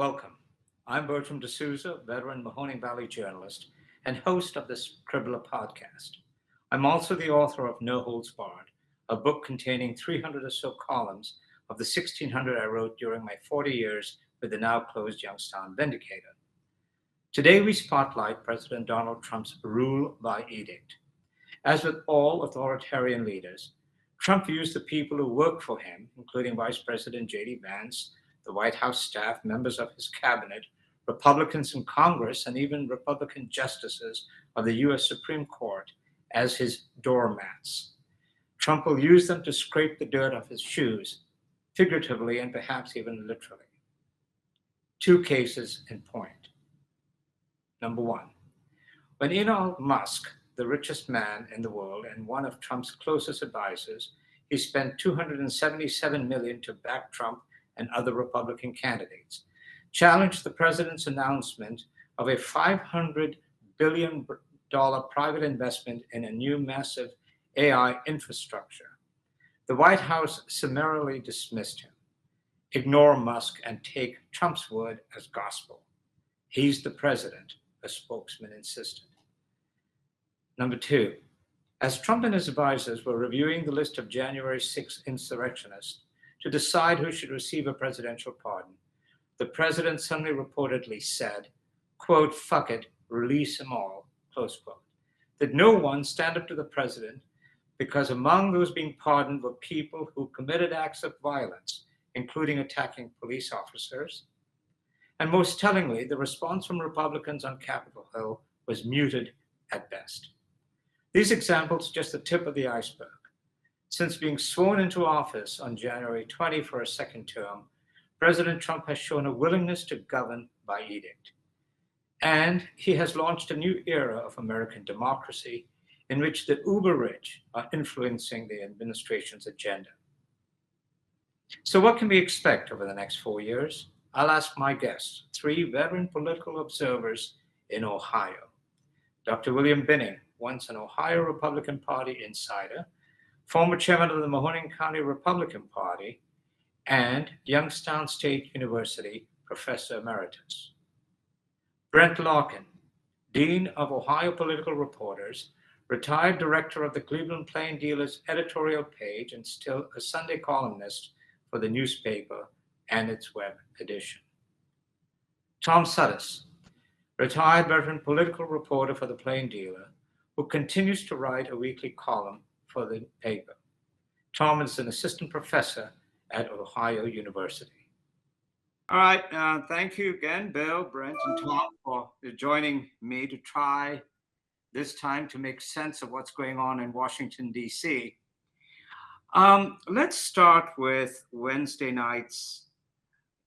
Welcome. I'm Bertram Souza, veteran Mahoning Valley journalist and host of this Scribbler podcast. I'm also the author of No Holds Barred, a book containing 300 or so columns of the 1600 I wrote during my 40 years with the now closed Youngstown Vindicator. Today we spotlight President Donald Trump's rule by edict. As with all authoritarian leaders, Trump used the people who work for him, including Vice President J.D. Vance, the White House staff, members of his cabinet, Republicans in Congress, and even Republican justices of the U.S. Supreme Court as his doormats. Trump will use them to scrape the dirt off his shoes, figuratively and perhaps even literally. Two cases in point. Number one, when Elon Musk, the richest man in the world and one of Trump's closest advisors, he spent $277 million to back Trump and other Republican candidates, challenged the president's announcement of a $500 billion private investment in a new massive AI infrastructure. The White House summarily dismissed him. Ignore Musk and take Trump's word as gospel. He's the president, a spokesman insisted. Number two, as Trump and his advisors were reviewing the list of January 6th insurrectionists to decide who should receive a presidential pardon, the president suddenly reportedly said, quote, "Fuck it, release them all," close quote. Did no one stand up to the president because among those being pardoned were people who committed acts of violence, including attacking police officers? And most tellingly, the response from Republicans on Capitol Hill was muted at best. These examples are just the tip of the iceberg. Since being sworn into office on January 20 for a second term, President Trump has shown a willingness to govern by edict. And he has launched a new era of American democracy in which the uber-rich are influencing the administration's agenda. So what can we expect over the next 4 years? I'll ask my guests, three veteran political observers in Ohio. Dr. William Binning, once an Ohio Republican Party insider, former chairman of the Mahoning County Republican Party, and Youngstown State University professor emeritus. Brent Larkin, dean of Ohio Political Reporters, retired director of the Cleveland Plain Dealer's editorial page and still a Sunday columnist for the newspaper and its web edition. Tom Sudduth, retired veteran political reporter for the Plain Dealer, who continues to write a weekly column for the paper. Tom is an assistant professor at Ohio University. All right, thank you again, Bill, Brent, and Tom, for joining me to try this time to make sense of what's going on in Washington, D.C. Let's start with Wednesday night's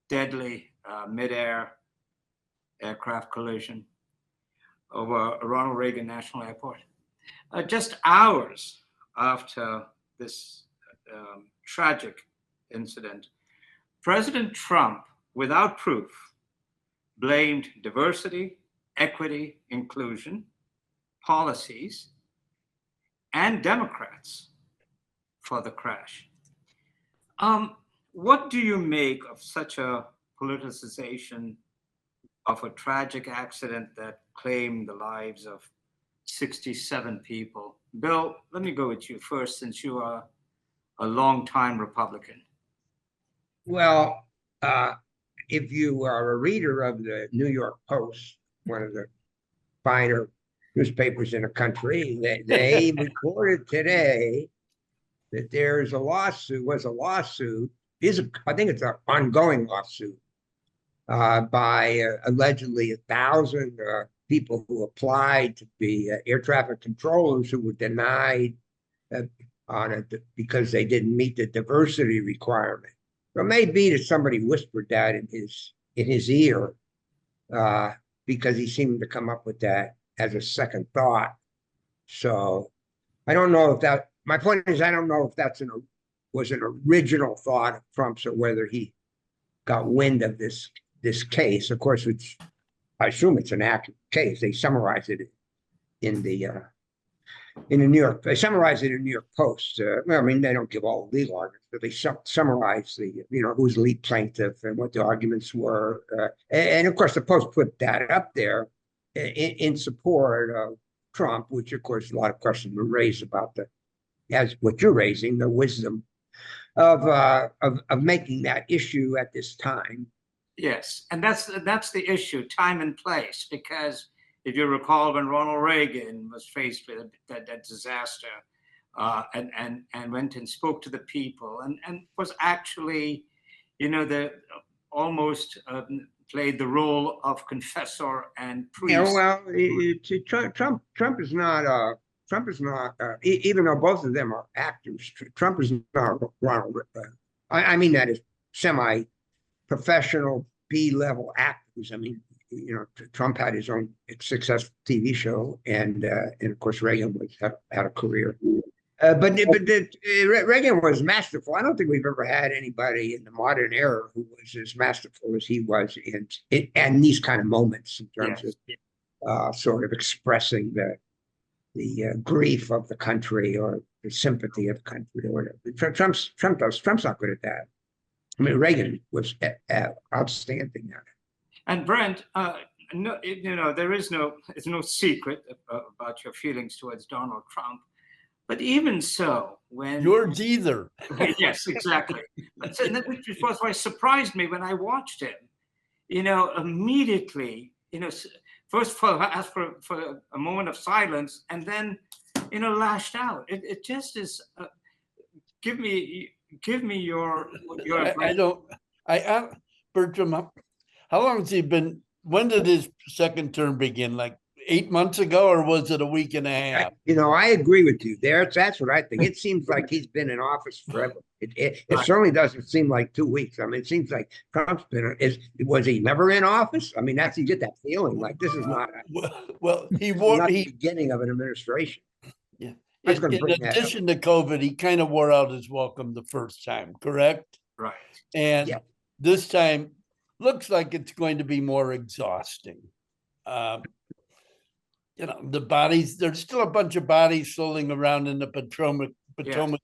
deadly mid-air aircraft collision over Ronald Reagan National Airport. Just hours after this tragic incident, President Trump, without proof, blamed diversity, equity, inclusion, policies, and Democrats for the crash. What do you make of such a politicization of a tragic accident that claimed the lives of 67 people? Bill, let me go with you first, since you are a longtime Republican. Well, if you are a reader of the New York Post, one of the finer newspapers in the country, they reported today that I think it's an ongoing lawsuit by allegedly 1,000 people who applied to be air traffic controllers who were denied on it because they didn't meet the diversity requirement. It may be that somebody whispered that in his ear because he seemed to come up with that as a second thought. So I don't know if that. My point is, I don't know if that's was an original thought of Trump's or whether he got wind of this case. Of course, I assume it's an accurate case. They summarize it in the in the New York, they summarized it in the New York Post. Well, I mean, they don't give all the legal arguments, but they summarize the, who's the lead plaintiff and what the arguments were. And of course, the Post put that up there in support of Trump, which of course a lot of questions were raised about as what you're raising, the wisdom of making that issue at this time. Yes, and that's the issue, time and place, because if you recall when Ronald Reagan was faced with that disaster, and went and spoke to the people and was actually, the almost played the role of confessor and priest. Yeah, well, Trump is not. Trump is not. Even though both of them are actors, Trump is not Ronald. I mean that is semi-professional B-level actors. I mean, Trump had his own successful TV show, and of course Reagan had a career. But Reagan was masterful. I don't think we've ever had anybody in the modern era who was as masterful as he was in these kind of moments in terms of sort of expressing the grief of the country or the sympathy of the country or whatever. Trump's not good at that. I mean, Reagan was outstanding at it. And Brent, no, it's no secret about your feelings towards Donald Trump. But even so, when yours either. Yes, exactly. Which was why surprised me when I watched him. Immediately, first of all, asked for a moment of silence, and then, lashed out. It just is. Give me your. Bertram, how long has he been? When did his second term begin? Like 8 months ago, or was it a week and a half? I agree with you there. That's what I think. It seems like he's been in office forever. It certainly doesn't seem like 2 weeks. I mean, it seems like Trump's been. Was he never in office? I mean, you get that feeling like this is not. The beginning of an administration. Yeah. In addition to COVID, he kind of wore out his welcome the first time. Correct. Right. And this time looks like it's going to be more exhausting. The bodies, there's still a bunch of bodies floating around in the Potomac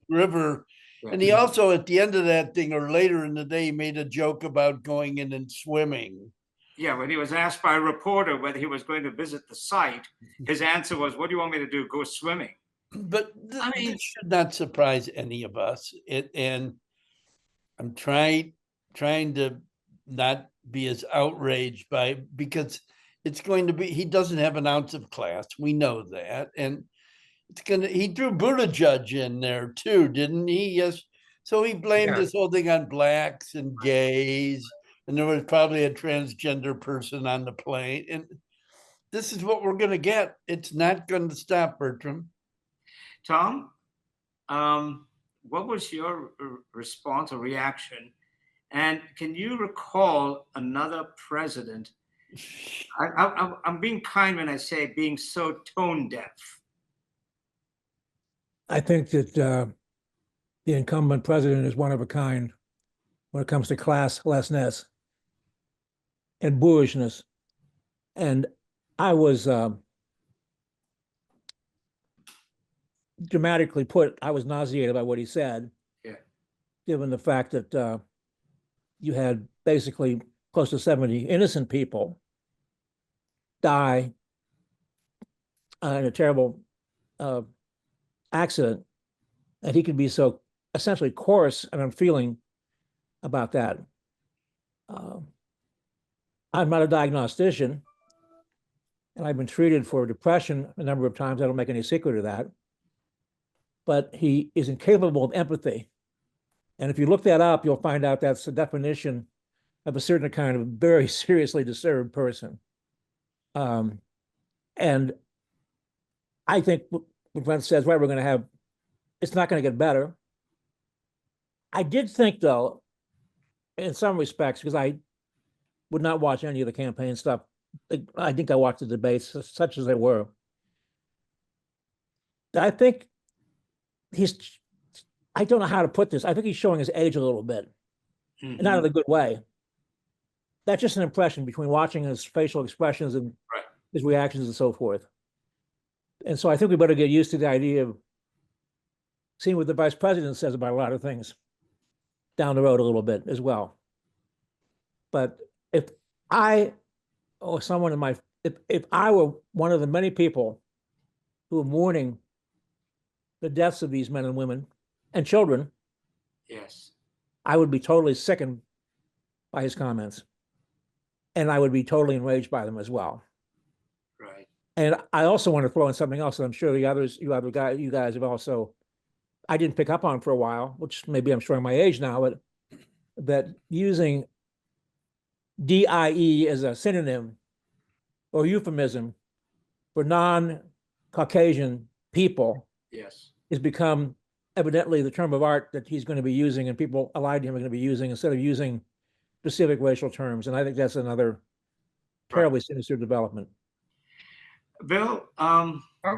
River. Yeah. And he also, at the end of that thing or later in the day, made a joke about going in and swimming. Yeah, when he was asked by a reporter whether he was going to visit the site, his answer was, "What do you want me to do? Go swimming?" But it should not surprise any of us. And I'm trying to not be as outraged because it's going to be, he doesn't have an ounce of class. We know that. And he threw Buttigieg in there too, didn't he? Yes. So he blamed this whole thing on blacks and gays. And there was probably a transgender person on the plane. And this is what we're going to get. It's not going to stop, Bertram. Tom, what was your response or reaction? And can you recall another president? I'm being kind when I say being so tone deaf. I think that the incumbent president is one of a kind when it comes to classlessness and boorishness. And I was dramatically put, I was nauseated by what he said, given the fact that you had basically close to 70 innocent people die in a terrible accident, and he could be so essentially coarse and unfeeling about that. I'm not a diagnostician, and I've been treated for depression a number of times. I don't make any secret of that. But he is incapable of empathy. And if you look that up, you'll find out that's the definition of a certain kind of very seriously disturbed person. And I think when Brent says, right, we're going to have, it's not going to get better. I did think, though, in some respects, because I would not watch any of the campaign stuff, I think I watched the debates, such as they were. I think I don't know how to put this. I think he's showing his age a little bit, and not in a good way. That's just an impression between watching his facial expressions and his reactions and so forth. And so I think we better get used to the idea of seeing what the vice president says about a lot of things down the road a little bit as well. But if I or someone in my, if I were one of the many people who are mourning the deaths of these men and women and children, Yes. I would be totally sickened by his comments. And I would be totally enraged by them as well. Right. And I also want to throw in something else that I'm sure you guys have also, I didn't pick up on for a while, which maybe I'm showing my age now, but that using DIE as a synonym or euphemism for non-Caucasian people Yes. has become evidently the term of art that he's going to be using, and people allied to him are going to be using instead of using specific racial terms. And I think that's another terribly sinister development. Bill,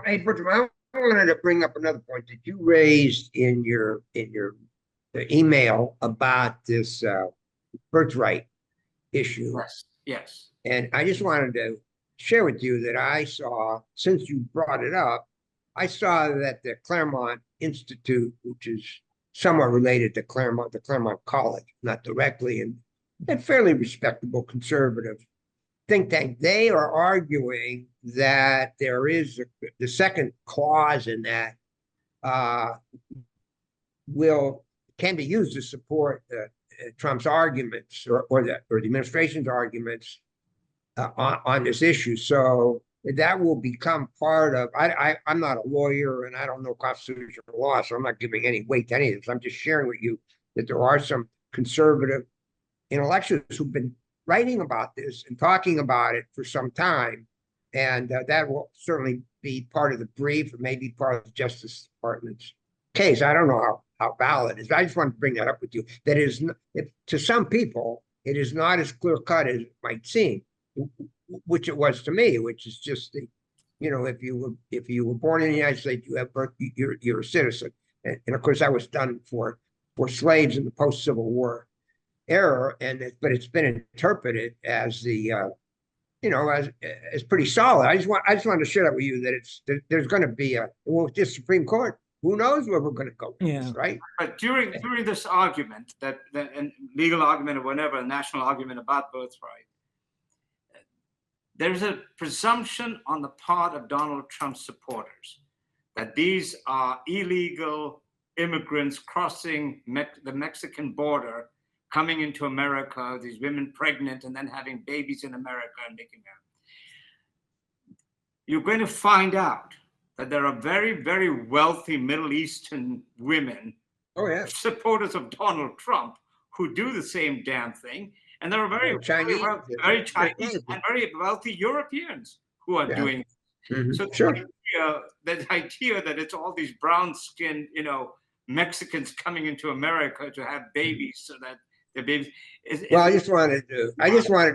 Hey, Bertram, I wanted to bring up another point that you raised in your email about this birthright issue. yes, yes, And I just wanted to share with you that I saw, since you brought it up, I saw that the Claremont Institute, which is somewhat related to Claremont, the Claremont College, not directly, and fairly respectable conservative think tank, they are arguing that there is the second clause in that can be used to support Trump's arguments or the administration's arguments on this issue. So that will become part of. I'm not a lawyer and I don't know constitutional law, so I'm not giving any weight to any of this. I'm just sharing with you that there are some conservative intellectuals who've been writing about this and talking about it for some time, and that will certainly be part of the brief, or maybe part of the Justice Department's case. I don't know how valid it is. I just wanted to bring that up with you. That is, to some people, it is not as clear cut as it might seem, which it was to me. Which is just the, if you were born in the United States, you have birth, you're a citizen, and of course that was done for slaves in the post-Civil War error, but it's been interpreted as the as pretty solid. I just wanted to share that with you, that there's going to be this Supreme Court, who knows where we're going to go with this, right? But during this argument, that and legal argument or whatever, a national argument about birthright, there's a presumption on the part of Donald Trump's supporters that these are illegal immigrants crossing the Mexican border, coming into America, these women pregnant and then having babies in America and making them. You're going to find out that there are very, very wealthy Middle Eastern women, supporters of Donald Trump, who do the same damn thing. And there are very Chinese and very wealthy Europeans who are doing it. Mm-hmm. So the idea that it's all these brown-skinned, Mexicans coming into America to have babies so that the babies. I just wanted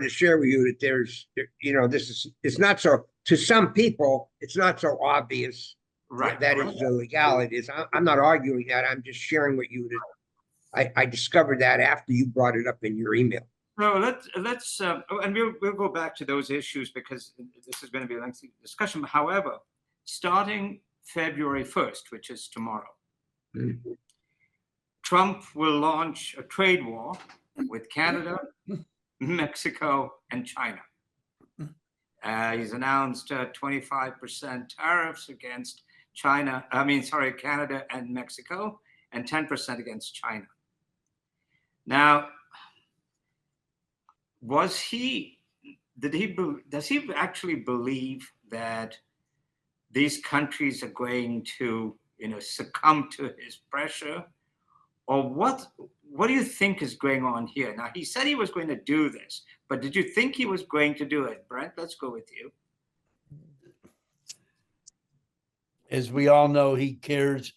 to share with you that it's not so, to some people, it's not so obvious that is the legality. I'm not arguing that. I'm just sharing with you that I discovered that after you brought it up in your email. No, let's and we'll go back to those issues because this is going to be a lengthy discussion. However, starting February 1st, which is tomorrow, Trump will launch a trade war with Canada, Mexico, and China. He's announced 25% tariffs against Canada and Mexico, and 10% against China. Now, does he actually believe that these countries are going to, succumb to his pressure? Or what do you think is going on here? Now, he said he was going to do this, but did you think he was going to do it? Brent, let's go with you. As we all know, he cares.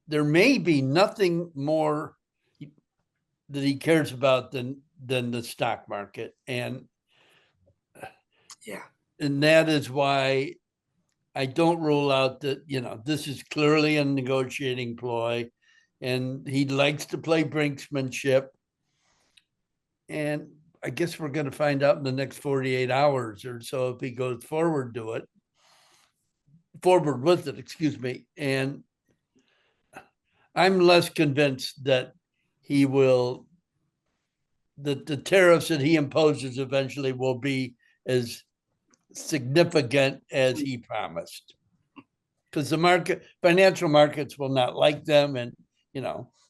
There may be nothing more that he cares about than the stock market. And that is why I don't rule out that, this is clearly a negotiating ploy. And he likes to play brinksmanship. And I guess we're going to find out in the next 48 hours or so if he goes forward to it. forward with it, excuse me. And I'm less convinced that he will, that the tariffs that he imposes eventually will be as significant as he promised. Because the financial markets will not like them, and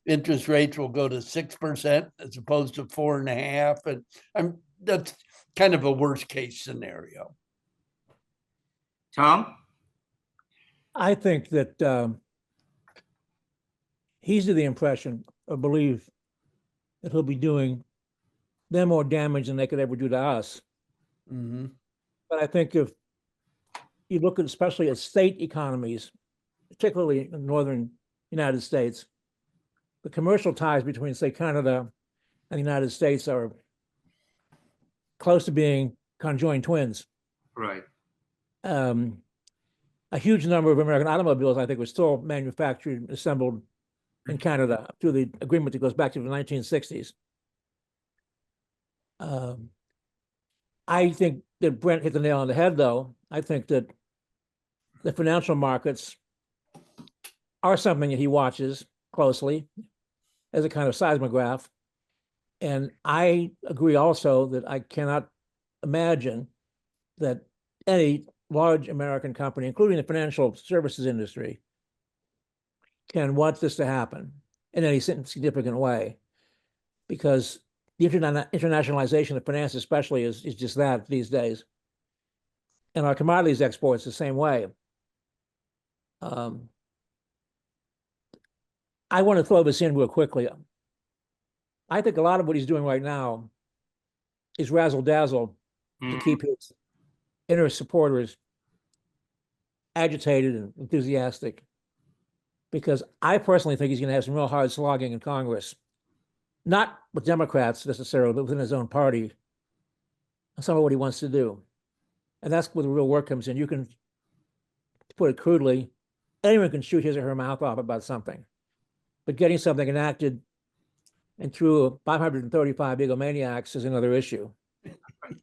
interest rates will go to 6% as opposed to 4.5%, and that's kind of a worst case scenario. Tom? I think that he's of the impression or believe that he'll be doing them more damage than they could ever do to us. Mm-hmm. But I think if you look at especially at state economies, particularly in northern United States, the commercial ties between, say, Canada and the United States are close to being conjoined twins. Right. A huge number of American automobiles, I think, were still manufactured and assembled in Canada up to the agreement that goes back to the 1960s. I think that Brent hit the nail on the head, though. I think that the financial markets are something that he watches closely as a kind of seismograph. And I agree also that I cannot imagine that any large American company, including the financial services industry, can want this to happen in any significant way, because the internationalization of finance especially is just that these days. And our commodities exports the same way. I want to throw this in real quickly. I think a lot of what he's doing right now is razzle dazzle to keep his inner supporters agitated and enthusiastic, because I personally think he's going to have some real hard slogging in Congress, not with Democrats necessarily, but within his own party, some of what he wants to do. And that's where the real work comes in. You can, to put it crudely, anyone can shoot his or her mouth off about something, but getting something enacted and through 535 egomaniacs is another issue.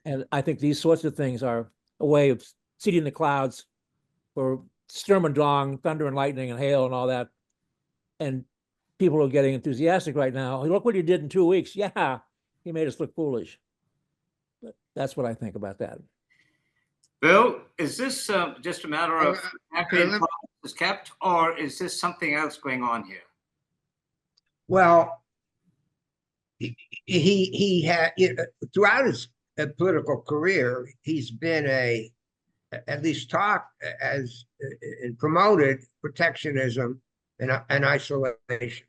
And I think these sorts of things are a way of seeding the clouds for Sturm und Drang, thunder and lightning and hail and all that. And people are getting enthusiastic right now. Look what he did in 2 weeks. Yeah, he made us look foolish. But that's what I think about that. Bill, is this just a matter of is kept, or is this something else going on here? Well, he had throughout his political career, he's been at least talked as and promoted protectionism and isolation,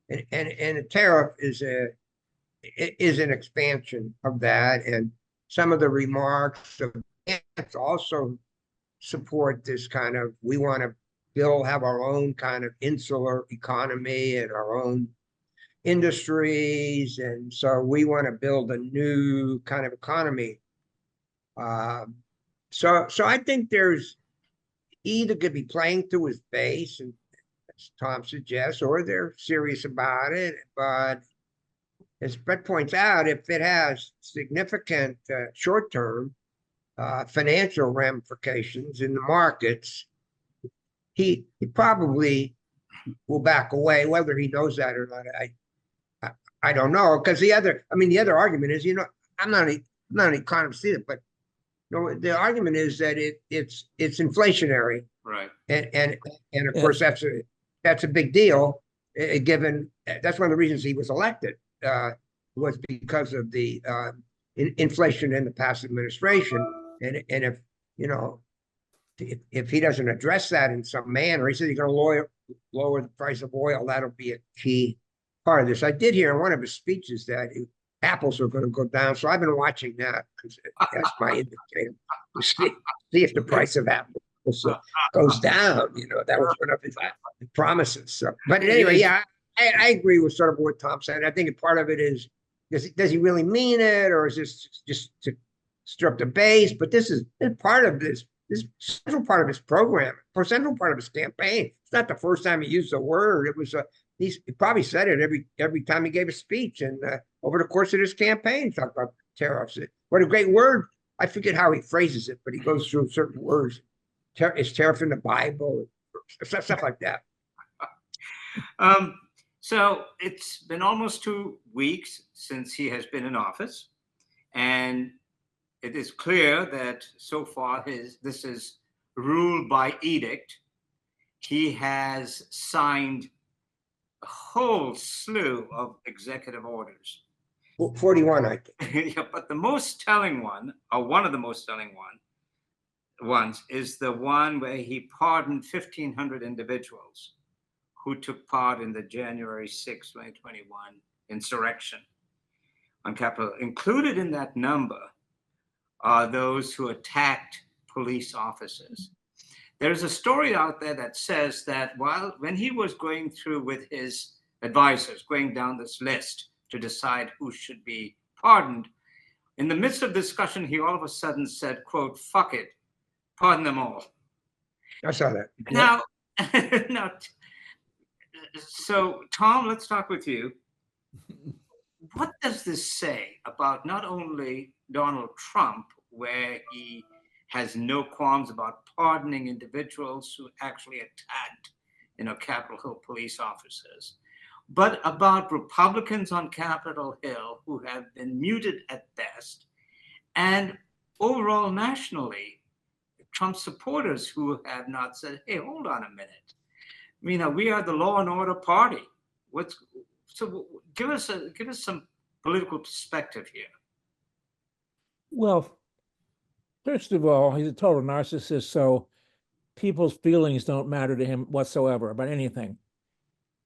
and a tariff is an expansion of that, and some of the remarks of also support this kind of, we want to have our own kind of insular economy and our own industries, and so we want to build a new kind of economy. So I think there's either could be playing to his base, and as Tom suggests, or they're serious about it. But as Brett points out, if it has significant short-term financial ramifications in the markets, he probably will back away. Whether he knows that or not, I don't know. Because the other argument is, I'm not an economist either, but the argument is that it's inflationary, right? And of course that's a big deal, given that's one of the reasons he was elected, was because of the inflation in the past administration. And if he doesn't address that in some manner, he said he's going to lower the price of oil. That'll be a key part of this. I did hear in one of his speeches that apples are going to go down, so I've been watching that because that's my indicator. See if the price of apples goes down. That was one of his promises. So, but anyway, yeah, I agree with sort of what Tom said. I think part of it is, does he really mean it, or is this just to stir up the base? But this is part of this central part of his program, or central part of his campaign. It's not the first time he used the word. It was he probably said it every time he gave a speech, and over the course of his campaign, he talked about tariffs. What a great word! I forget how he phrases it, but he goes through certain words, Is tariff in the Bible? Stuff like that. So it's been almost 2 weeks since he has been in office, and it is clear that so far this is ruled by edict. He has signed a whole slew of executive orders. 41, I think. Yeah, but the most telling one, or one of the most telling ones, is the one where he pardoned 1,500 individuals who took part in the January 6, 2021 insurrection on Capitol. Included in that number are those who attacked police officers. There's a story out there that says that when he was going through with his advisors, going down this list to decide who should be pardoned, in the midst of discussion, he all of a sudden said, quote, "Fuck it, pardon them all." I saw that. Now, now, so Tom, let's start with you. What does this say about not only Donald Trump, where he has no qualms about pardoning individuals who actually attacked, Capitol Hill police officers, but about Republicans on Capitol Hill who have been muted at best, and overall nationally, Trump supporters who have not said, "Hey, hold on a minute. We are the law and order party. So give us some political perspective here." Well, first of all, he's a total narcissist, so people's feelings don't matter to him whatsoever about anything.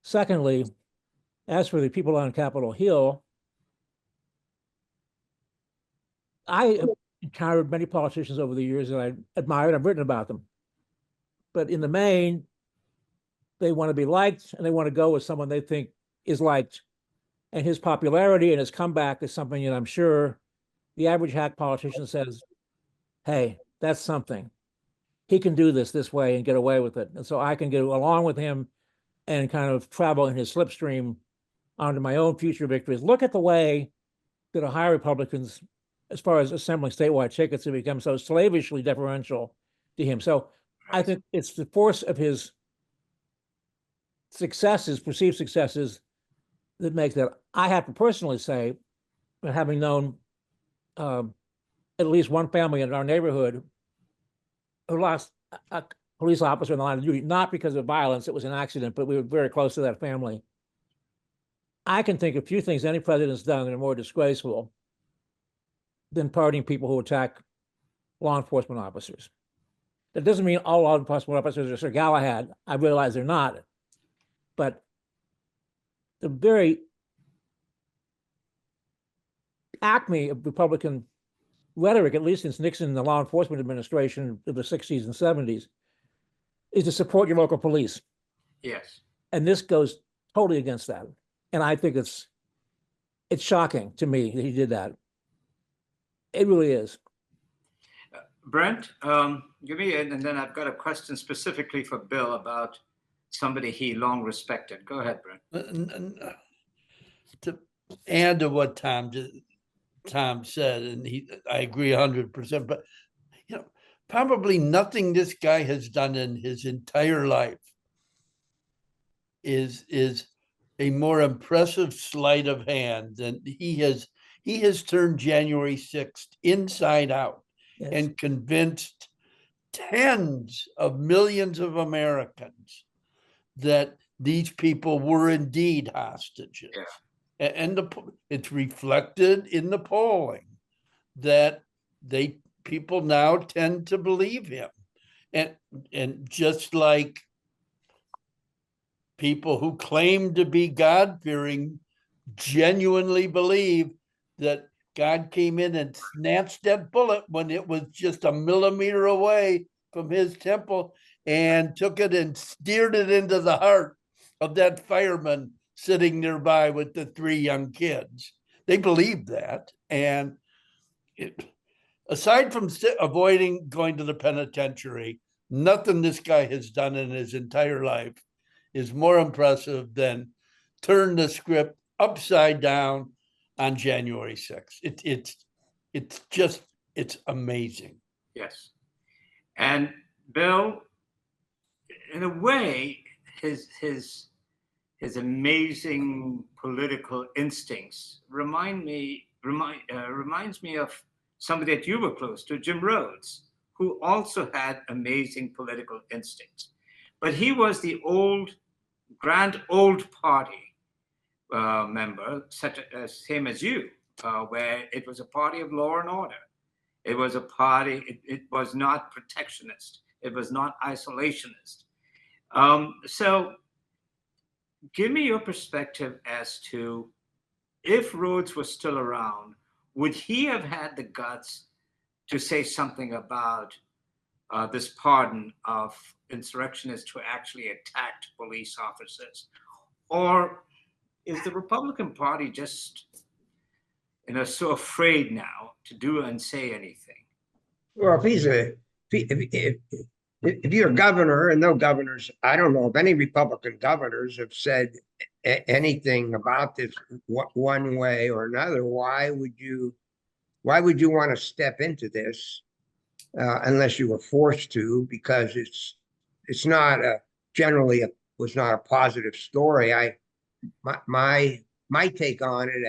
Secondly, as for the people on Capitol Hill, I have encountered many politicians over the years that I admired. I've written about them. But in the main, they want to be liked and they want to go with someone they think is liked. And his popularity and his comeback is something that I'm sure the average hack politician says, "Hey, that's something. He can do this way and get away with it. And so I can go along with him and kind of travel in his slipstream onto my own future victories." Look at the way that Ohio Republicans, as far as assembling statewide tickets, have become so slavishly deferential to him. So I think it's the force of his successes, perceived successes, that makes that. I have to personally say, having known at least one family in our neighborhood who lost a police officer in the line of duty, not because of violence, it was an accident, but we were very close to that family. I can think of few things any president's done that are more disgraceful than pardoning people who attack law enforcement officers. That doesn't mean all law enforcement officers are Sir Galahad. I realize they're not. But the very acme of Republican rhetoric, at least since Nixon and the law enforcement administration of the 60s and 70s, is to support your local police. Yes. And this goes totally against that. And I think it's shocking to me that he did that. It really is. Brent, give me and then I've got a question specifically for Bill about somebody he long respected. Go ahead, Brent. To add to what Tom said, and I agree 100%, but probably nothing this guy has done in his entire life is a more impressive sleight of hand than he has turned January 6th inside out. Yes. And convinced tens of millions of Americans that these people were indeed hostages. Yeah. And it's reflected in the polling that people now tend to believe him. And just like people who claim to be God-fearing genuinely believe that God came in and snatched that bullet when it was just a millimeter away from his temple and took it and steered it into the heart of that fireman sitting nearby with the 3 young kids. They believed that. And aside from avoiding going to the penitentiary, nothing this guy has done in his entire life is more impressive than turn the script upside down on January 6th. It's amazing. Yes. And Bill, in a way, his amazing political instincts reminds me of somebody that you were close to, Jim Rhodes, who also had amazing political instincts. But he was the grand old party member, same as you, where it was a party of law and order. It was a party, it was not protectionist. It was not isolationist. So give me your perspective as to, if Rhodes was still around, would he have had the guts to say something about this pardon of insurrectionists who actually attacked police officers? Or is the Republican Party just, so afraid now to do and say anything? Well, if you're a governor, and no governors, I don't know if any Republican governors have said anything about this one way or another. Why would you want to step into this unless you were forced to? Because it's not was not a positive story. My take on it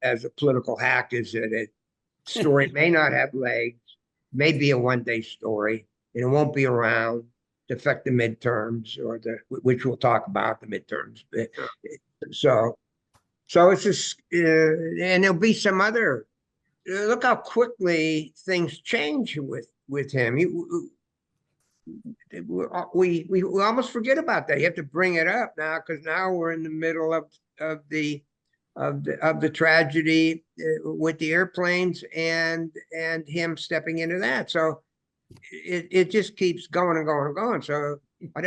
as a political hack is that it story may not have legs, may be a one-day story, and it won't be around to affect the midterms which we'll talk about the midterms. Sure. So it's just, and there'll be some other. Look how quickly things change with him. We almost forget about that. You have to bring it up now because now we're in the middle of the tragedy with the airplanes and him stepping into that. So it just keeps going and going and going. So I'm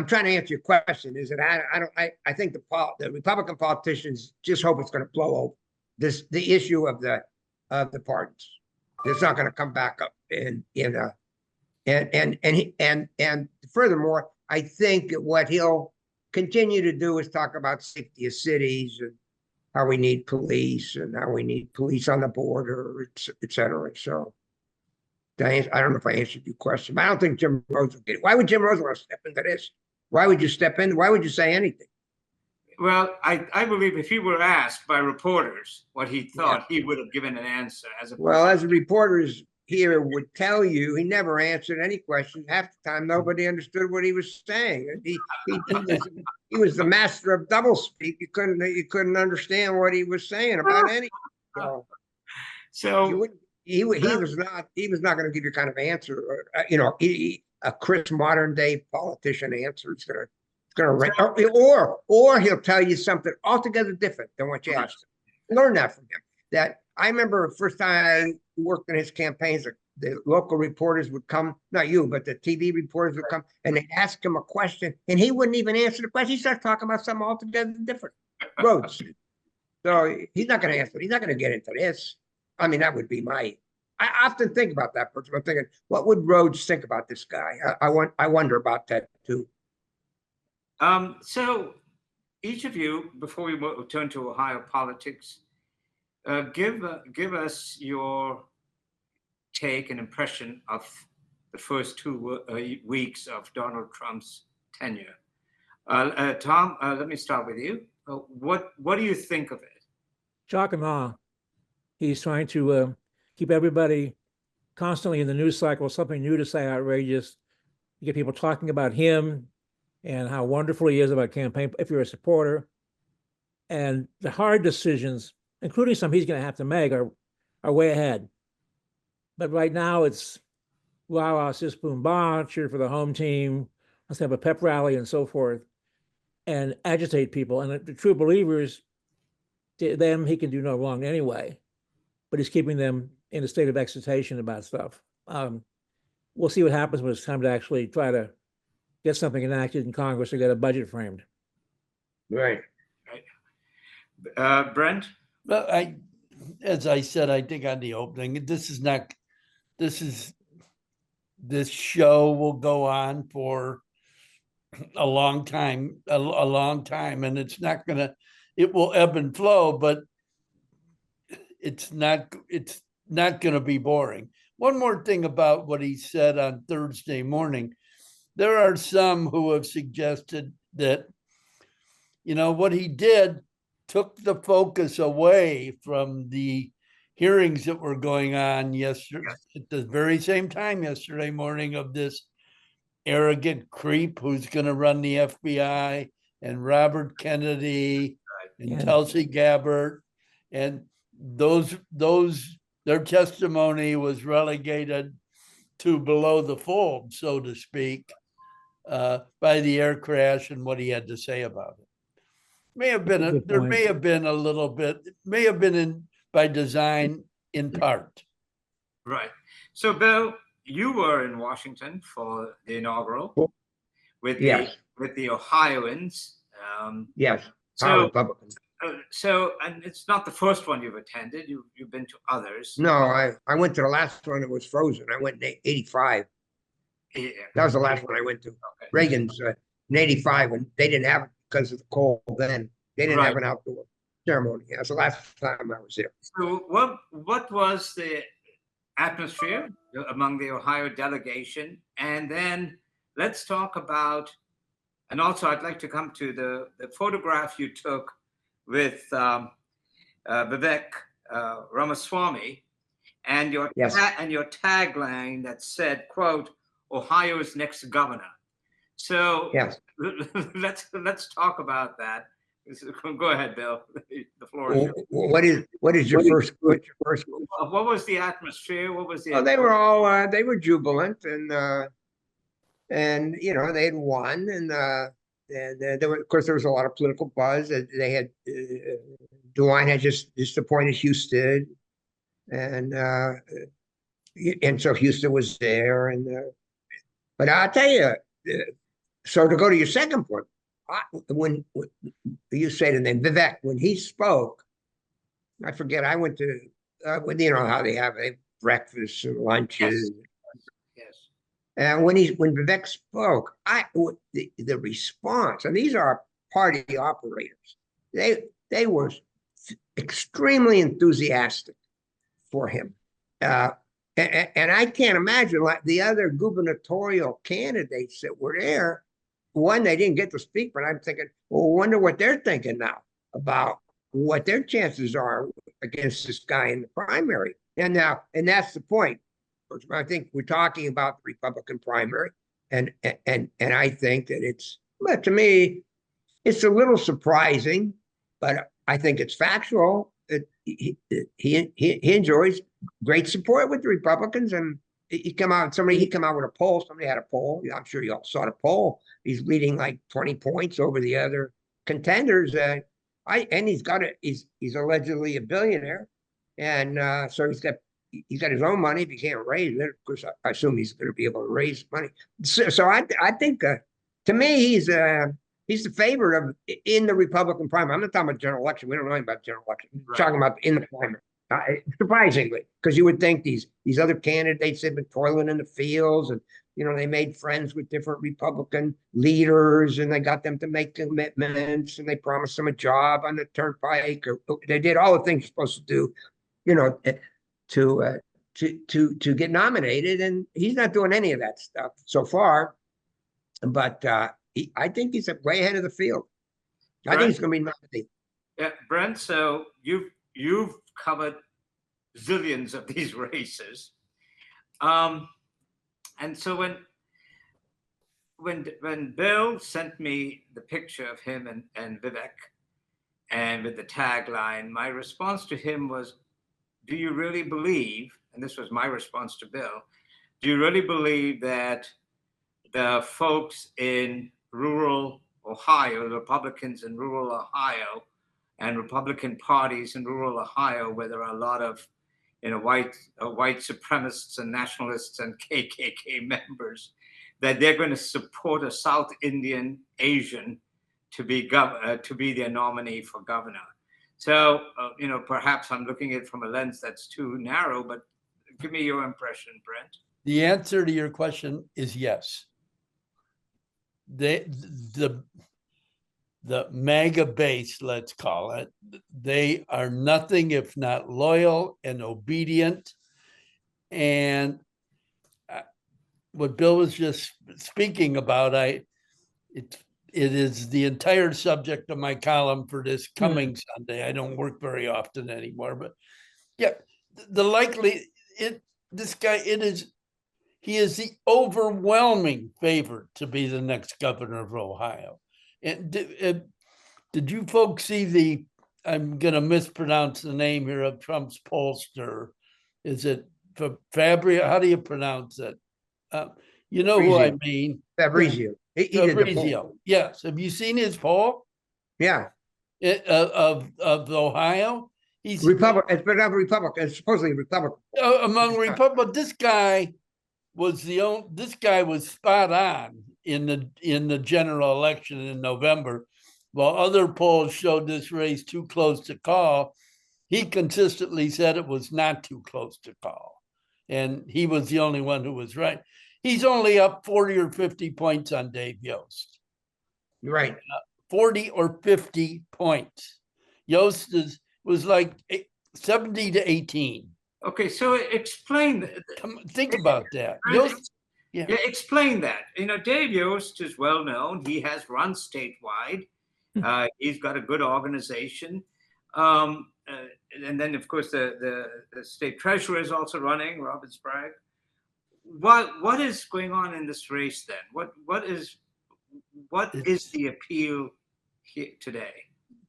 trying to answer your question. Is that I think the Republican politicians just hope it's going to blow over the issue of the pardons. It's not going to come back up and furthermore, I think what he'll continue to do is talk about safety of cities and how we need police and how we need police on the border, et cetera. So I don't know if I answered your question, but I don't think Jim Rhodes will get it. Why would Jim Rhodes want to step into this? Why would you step in? Why would you say anything? Well, I believe if he were asked by reporters what he thought, he would have given an answer. As the reporters here would tell you, he never answered any questions. Half the time, nobody understood what he was saying. He was the master of doublespeak. You couldn't understand what he was saying about anything. So he was not going to give you kind of answer. A crisp modern day politician answer. It's going to or he'll tell you something altogether different than what you asked him. Learn that from him. That I remember the first time I worked in his campaigns, the local reporters would come, not you, but the TV reporters would come and they ask him a question and he wouldn't even answer the question. He started talking about something altogether different. Rhodes. So he's not going to answer. He's not going to get into this. I mean, that would be I often think about that person. I'm thinking, what would Rhodes think about this guy? I wonder about that too. So each of you, before we turn to Ohio politics, give us your take and impression of the first 2 weeks of Donald Trump's tenure. Tom, let me start with you. What do you think of it? Shock and awe. He's trying to keep everybody constantly in the news cycle, something new to say, outrageous. You get people talking about him and how wonderful he is about campaign, if you're a supporter. And the hard decisions, including some he's going to have to make, are way ahead. But right now it's wow, sis boom bah, cheer for the home team, let's have a pep rally and so forth, and agitate people. And the true believers, to them, he can do no wrong anyway, but he's keeping them in a state of excitation about stuff. We'll see what happens when it's time to actually try to get something enacted in Congress or get a budget framed. Right. Brent? Well, as I said, I think on the opening, this show will go on for a long time, and it will ebb and flow, but it's not going to be boring. one more thing about what he said on Thursday morning. There are some who have suggested that, what he did took the focus away from the hearings that were going on yesterday, at the very same time yesterday morning, of this arrogant creep who's going to run the FBI, and Robert Kennedy and Yeah. Tulsi Gabbard, and their testimony was relegated to below the fold, so to speak, by the air crash and what he had to say about it. May have been there point. may have been a little bit, may have been by design in part. Right. So, Bill, you were in Washington for the inaugural with Yes. the Ohioans. Yes. So, Republicans. And it's not the first one you've attended. You've been to others. No, I went to the last one. It was frozen. I went in 85. Yeah. That was the last one I went to. Okay. Reagan's in 85 when they didn't have it because of the cold then. They didn't have Right. an outdoor ceremony. That's the last time I was there. So, what was the atmosphere among the Ohio delegation? And then let's talk about, and also I'd like to come to the photograph you took with Vivek Ramaswamy, and your Yes. and your tagline that said, "quote Ohio's next governor." So Yes. let's talk about that. Go ahead, Bill. The floor is yours. What is your first? What's your first? What was the atmosphere? What was the? Oh, they were all they were jubilant and they had won and there were, of course, there was a lot of political buzz. They had DeWine had just appointed Houston, and so Houston was there, but I'll tell you. So to go to your second point, when you say the name Vivek, when he spoke, I forget. I went to how they have breakfast and lunches. Yes. And when Vivek spoke, the response, and these are party operators, they were extremely enthusiastic for him, and I can't imagine, like the other gubernatorial candidates that were there. One, they didn't get to speak, but I'm thinking, well, I wonder what they're thinking now about what their chances are against this guy in the primary. And that's the point. I think we're talking about the Republican primary, and I think that to me, it's a little surprising, but I think it's factual. He enjoys great support with the Republicans, and he come out with a poll. Somebody had a poll. I'm sure you all saw the poll. He's leading like 20 points over the other contenders. And he's allegedly a billionaire, and so he's got his own money. If he can't raise it, of course, I assume he's going to be able to raise money. So I think to me he's the favorite in the Republican primary. I'm not talking about general election. We don't know anything about general election. We're talking about in the primary. Surprisingly, because you would think these other candidates have been toiling in the fields, and they made friends with different Republican leaders, and they got them to make commitments, and they promised them a job on the turnpike, or they did all the things you're supposed to do, to get nominated, and he's not doing any of that stuff so far. But I think he's way ahead of the field. I think he's going to be nominated. Yeah, Brent. So you've covered zillions of these races, and so when Bill sent me the picture of him and Vivek, and with the tagline, my response to him was, "Do you really believe?" And this was my response to Bill. Do you really believe that the folks in rural Ohio, the Republicans in rural Ohio, and Republican parties in rural Ohio, where there are a lot of white supremacists and nationalists and KKK members, that they're going to support a South Indian Asian to be their nominee for governor? So perhaps I'm looking at it from a lens that's too narrow, but give me your impression, Brent. The answer to your question is yes. The MAGA base, let's call it, they are nothing if not loyal and obedient And what Bill was just speaking about, it is the entire subject of my column for this coming Sunday. I don't work very often anymore, but yeah, this guy, he is the overwhelming favorite to be the next governor of Ohio. And did you folks see I'm going to mispronounce the name here of Trump's pollster? Is it Fabria? How do you pronounce it? You know who I mean. Fabrizio. He did the poll. Fabrizio. Yes. Have you seen his poll Yeah. of Ohio? He's Republican. It's been a Republican. It's supposedly Republican. among Republicans. This guy was spot on in the general election in November. While other polls showed this race too close to call, he consistently said it was not too close to call. And he was the only one who was right. He's only up 40 or 50 points on Dave Yost. Right. 40 or 50 points. Yost was like 70 to 18. Okay, so explain. Think about that. Yost, yeah, explain that. You know, Dave Yost is well known. He has run statewide. He's got a good organization. And then, of course, the state treasurer is also running, Robert Sprague. What is going on in this race then? What is the appeal here today?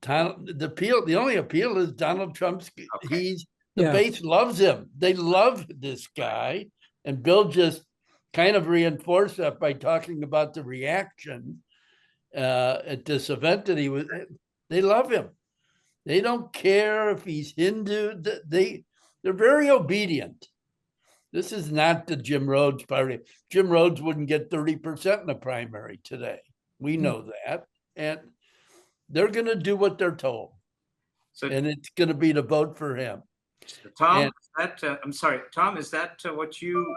The only appeal is Donald Trump's. Okay. The base loves him. They love this guy, and Bill just kind of reinforced that by talking about the reaction at this event that he was. They love him. They don't care if he's Hindu. They're very obedient. This is not the Jim Rhodes party. Jim Rhodes wouldn't get 30% in the primary today. We know that. And they're going to do what they're told. So, and it's going to be to vote for him. Tom, I'm sorry, Tom, is that what you?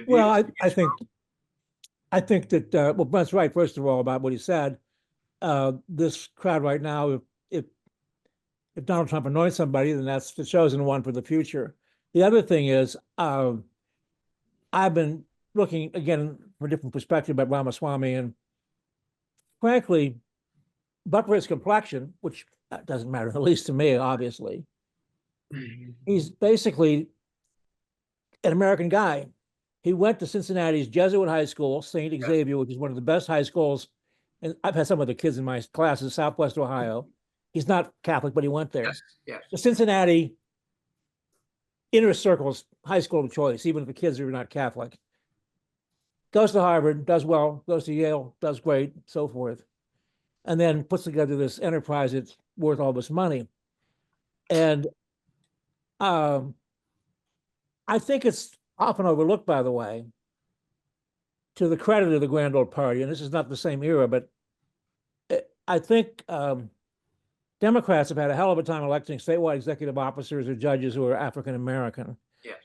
Well, I think that, well, Brent's right, first of all, about what he said. This crowd right now, if Donald Trump anoints somebody, then that's the chosen one for the future. The other thing is, I've been looking, again, from a different perspective at Ramaswamy, and frankly, but for his complexion, which doesn't matter, at least to me, obviously, he's basically an American guy. He went to Cincinnati's Jesuit high school, St. Xavier, which is one of the best high schools. And I've had some of the kids in my classes, Southwest Ohio. He's not Catholic, but he went there. Yes. The Cincinnati inner circles, high school of choice, even if the kids are not Catholic. Goes to Harvard, does well, goes to Yale, does great, so forth. And then puts together this enterprise that's worth all this money. And I think it's often overlooked, by the way, to the credit of the Grand Old Party, and this is not the same era, but I think Democrats have had a hell of a time electing statewide executive officers or judges who are African-American. Yes.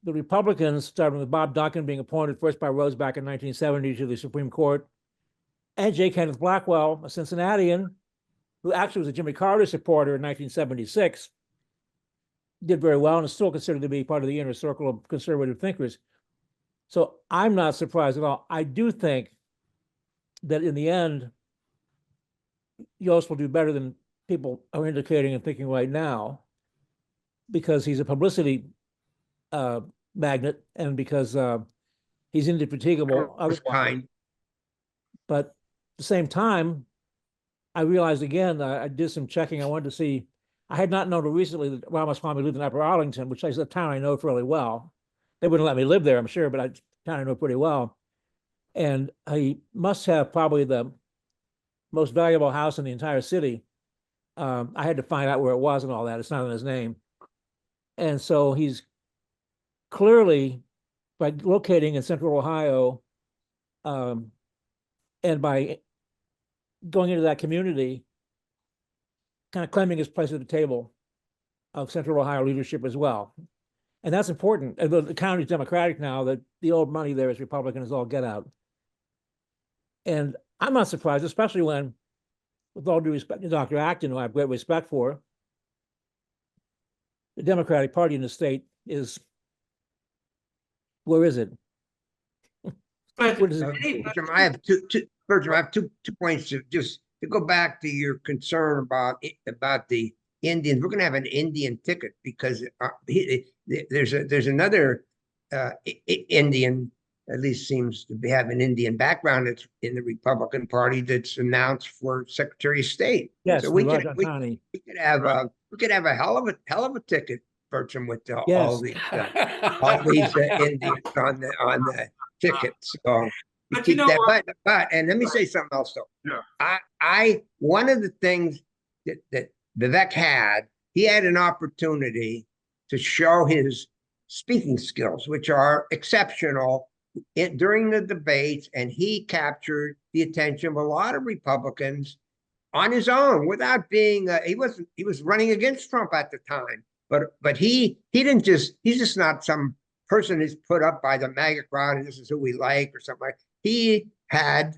The Republicans, starting with Bob Duncan being appointed first by Rose back in 1970 to the Supreme Court, and J. Kenneth Blackwell, a Cincinnatian, who actually was a Jimmy Carter supporter in 1976, did very well and is still considered to be part of the inner circle of conservative thinkers. So I'm not surprised at all. I do think that in the end, Yost will do better than people are indicating and thinking right now, because he's a publicity magnet and because he's indefatigable. But at the same time, I realized again, I did some checking. I wanted to see, I had not known recently that Ramaswamy lived in Upper Arlington, which is a town I know fairly well. They wouldn't let me live there, I'm sure, but a town I know pretty well. And he must have probably the most valuable house in the entire city. I had to find out where it was and all that. It's not in his name. And so he's clearly, by locating in Central Ohio, and by going into that community, kind of claiming his place at the table of Central Ohio leadership as well. And that's important. And the county's Democratic now, that the old money there is Republican as all get out. And I'm not surprised, especially when, with all due respect to Dr. Acton, who I have great respect for, the Democratic Party in the state is Where is it? But What is it? Bertram, I have Bertram, I have two points to go back to your concern about the Indians. We're going to have an Indian ticket because there's another Indian, at least seems to have an Indian background that's in the Republican Party that's announced for Secretary of State. Yes, so we could have a hell of a ticket, Bertram, with all these Indians on the tickets. So we But keep you know that. what? But and let me say something else though. Yeah. I one of the things that Vivek had, he had an opportunity to show his speaking skills, which are exceptional during the debates, and he captured the attention of a lot of Republicans on his own without being he was running against Trump at the time. But he's just not some person who's put up by the MAGA crowd and this is who we like or something like that. He had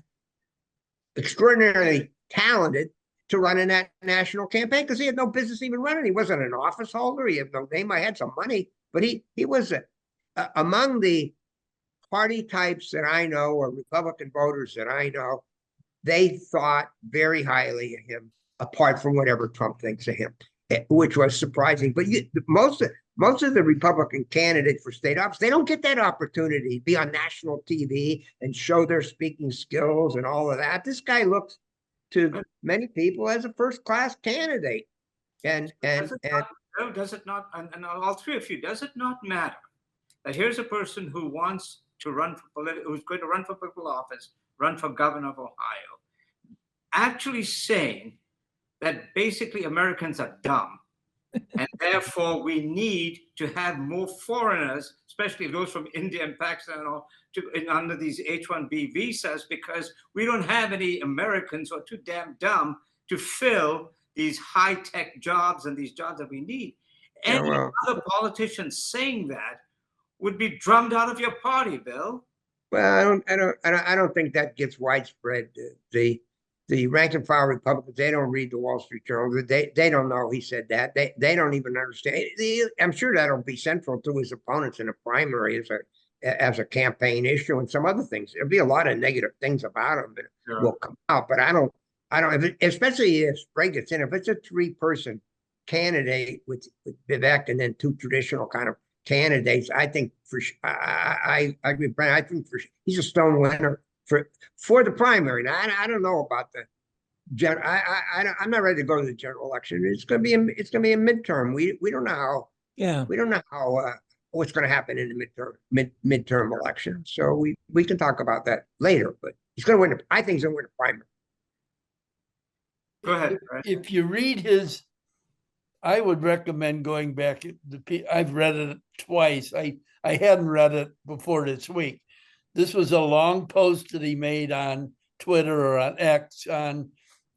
extraordinarily talented to run in that national campaign because he had no business even running. He wasn't an office holder. He had no name. I had some money, but he was among the party types that I know or Republican voters that I know, they thought very highly of him, apart from whatever Trump thinks of him, which was surprising. But most of the Republican candidates for state office, they don't get that opportunity to be on national TV and show their speaking skills and all of that. This guy looks to many people as a first-class candidate. And does it not, and all three of you, does it not matter that here's a person who wants to run for who's going to run for political office, run for governor of Ohio, actually saying that basically Americans are dumb and therefore we need to have more foreigners, especially those from India and Pakistan, under these H-1B visas, because we don't have any Americans who are too damn dumb to fill these high-tech jobs and these jobs that we need. Any other politician saying that would be drummed out of your party, Bill. Well, I don't think that gets widespread. The rank and file Republicans, they don't read the Wall Street Journal. They don't know he said that. They don't even understand. I'm sure that'll be central to his opponents in a primary as a campaign issue and some other things. There'll be a lot of negative things about him that will come out. But I don't. Especially if Sprague gets in. If it's a 3-person candidate with Vivek and then 2 traditional kind of candidates, I think I agree, Brian. I think he's a stone winner for the primary. Now, I don't know about the general. I'm not ready to go to the general election. It's going to be a midterm. We don't know how. Yeah. We don't know how what's going to happen in the midterm election. So we can talk about that later. But he's going to win. I think he's going to win the primary. Go ahead. If you read his, I would recommend going back. I've read it twice. I hadn't read it before this week. This was a long post that he made on Twitter or on X on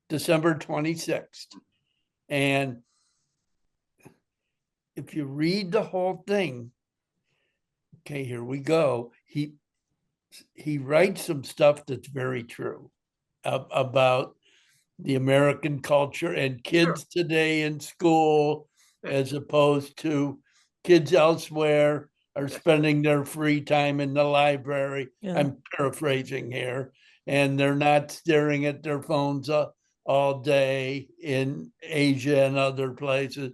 December 26th. And if you read the whole thing, okay, here we go. He writes some stuff that's very true about the American culture and kids today in school, as opposed to kids elsewhere are spending their free time in the library. Yeah. I'm paraphrasing here. And they're not staring at their phones all day in Asia and other places.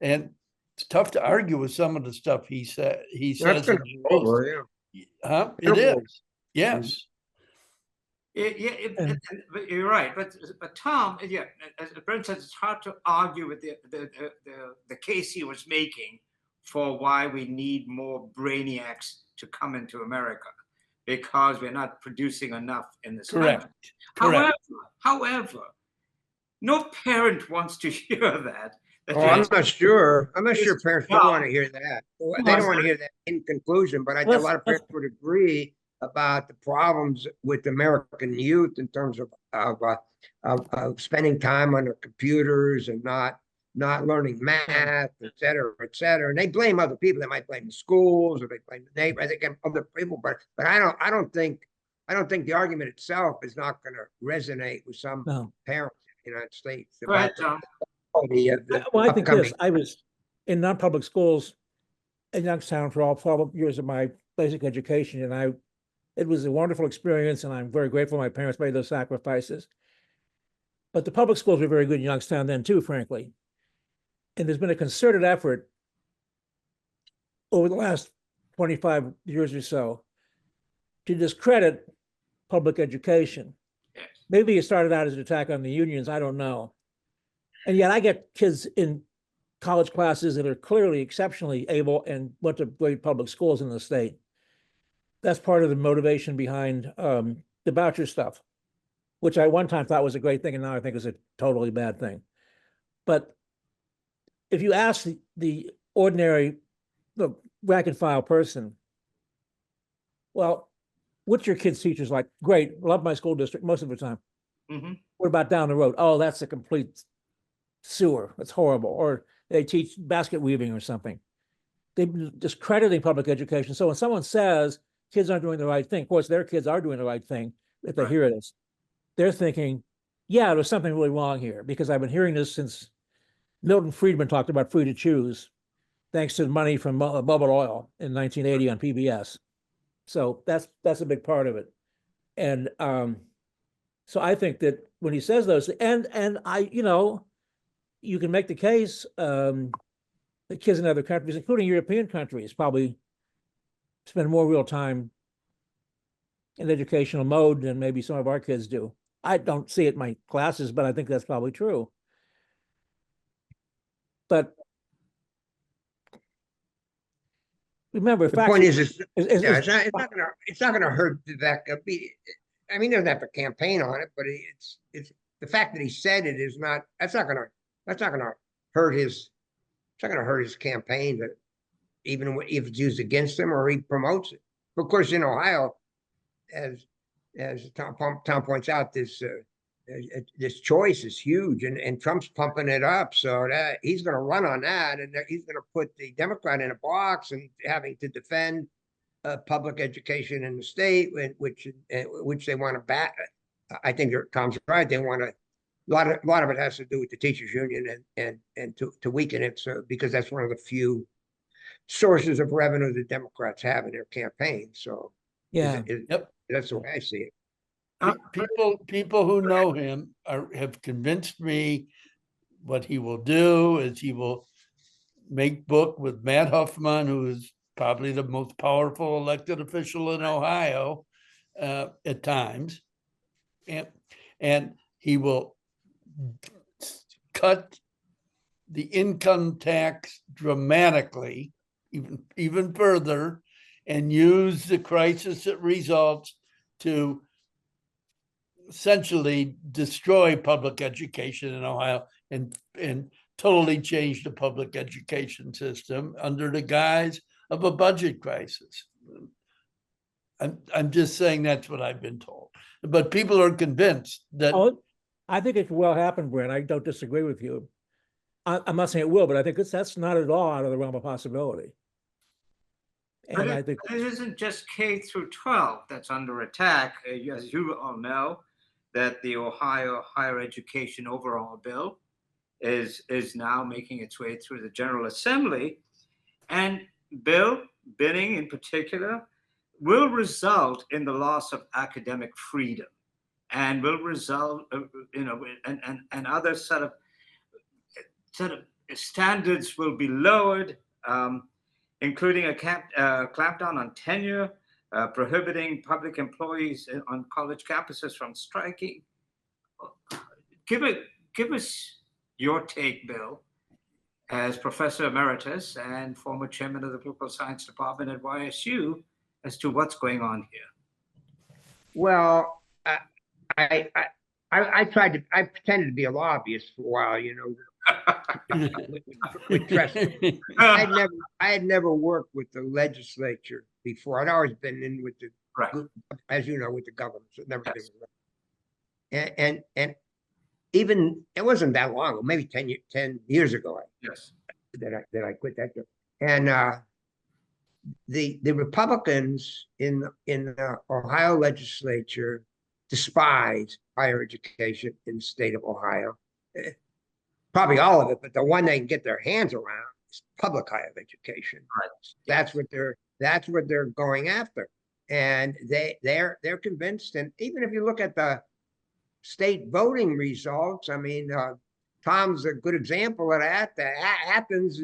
And it's tough to argue with some of the stuff he says. That's over, yeah. Huh? It is. Yes. You're right, but Tom, as Brent says, it's hard to argue with the case he was making for why we need more brainiacs to come into America, because we're not producing enough in this country. However, no parent wants to hear that. I'm not sure. I'm not sure parents don't want to hear that. They don't want to hear that in conclusion, but I think a lot of parents would agree about the problems with American youth in terms of spending time on their computers and not learning math, et cetera, et cetera. And they blame other people. They might blame the schools or they blame the neighbor. They blame other people, but I don't think the argument itself is not going to resonate with some parents in the United States. Go ahead, Tom. Well, I think this. I was in non-public schools in Youngstown for all 12 years of my basic education, and it was a wonderful experience, and I'm very grateful my parents made those sacrifices. But the public schools were very good in Youngstown then too, frankly. And there's been a concerted effort over the last 25 years or so to discredit public education. Yes. Maybe it started out as an attack on the unions, I don't know. And yet I get kids in college classes that are clearly exceptionally able and went to great public schools in the state. That's part of the motivation behind the voucher stuff, which I one time thought was a great thing, and now I think is a totally bad thing. But if you ask the ordinary, the rank and file person, well, what's your kid's teachers like? Great, love my school district most of the time. Mm-hmm. What about down the road? Oh, that's a complete sewer. That's horrible. Or they teach basket weaving or something. They're discrediting public education. So when someone says kids aren't doing the right thing, of course, their kids are doing the right thing if they hear this. They're thinking, yeah, there's something really wrong here, because I've been hearing this since Milton Friedman talked about free to choose, thanks to the money from Bubble Oil in 1980 on PBS. So that's a big part of it. And so I think that when he says those, and I, you can make the case that kids in other countries, including European countries, probably spend more real time in educational mode than maybe some of our kids do. I don't see it in my classes, but I think that's probably true. But remember, The point is, is it's not gonna hurt Vivek. I mean, he doesn't have to campaign on it, but it's the fact that he said it is not. That's not gonna hurt his. It's not gonna hurt his campaign, that even if it's used against him or he promotes it. Of course, in Ohio, as Tom points out, this choice is huge, and Trump's pumping it up, so that he's going to run on that, and he's going to put the Democrat in a box and having to defend public education in the state, which they want to back. I think Tom's right. They want to. A lot of it has to do with the teachers union and to weaken it, so because that's one of the few sources of revenue the Democrats have in their campaign. So yeah, Yep. That's the way I see it. People who know him have convinced me what he will do is he will make book with Matt Huffman, who is probably the most powerful elected official in Ohio at times, and he will cut the income tax dramatically, even further, and use the crisis it results to essentially destroy public education in Ohio and totally change the public education system under the guise of a budget crisis. I'm just saying that's what I've been told. But people are convinced that. Oh, I think it could well happen, Brent. I don't disagree with you. I'm not saying it will, but I think that's not at all out of the realm of possibility. And I think it isn't just K through 12 that's under attack. As you all know, that the Ohio Higher Education Overall Bill is now making its way through the General Assembly. And Bill Binning in particular will result in the loss of academic freedom, and will result, and other sort of standards will be lowered, including a clampdown on tenure, prohibiting public employees on college campuses from striking. Give us your take, Bill, as Professor Emeritus and former chairman of the Political Science Department at YSU, as to what's going on here. Well, I pretended to be a lobbyist for a while, with Trestle. I had never worked with the legislature before. I'd always been in with the, right, as you know, with the government. So never been with them. And even it wasn't that long ago, maybe 10 years ago. Yes, that I quit that job. And the Republicans in the Ohio legislature despise higher education in the state of Ohio. Probably all of it, but the one they can get their hands around is public higher education. right. That's what That's what they're going after. And they're convinced. And even if you look at the state voting results, I mean, Tom's a good example of that. The Athens,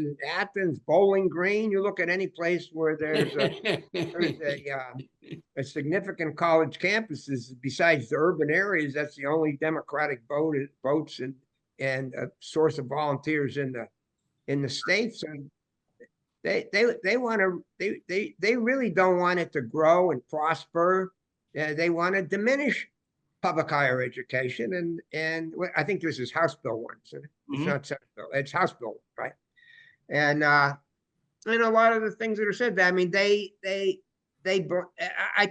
Bowling Green. You look at any place where there's a significant college campuses besides the urban areas. That's the only Democratic votes and a source of volunteers in the states. And they want to they really don't want it to grow and prosper. They want to diminish public higher education, and I think this is House Bill 1. So it's not Senate bill; it's House Bill 1, right? And a lot of the things that are said, I mean, I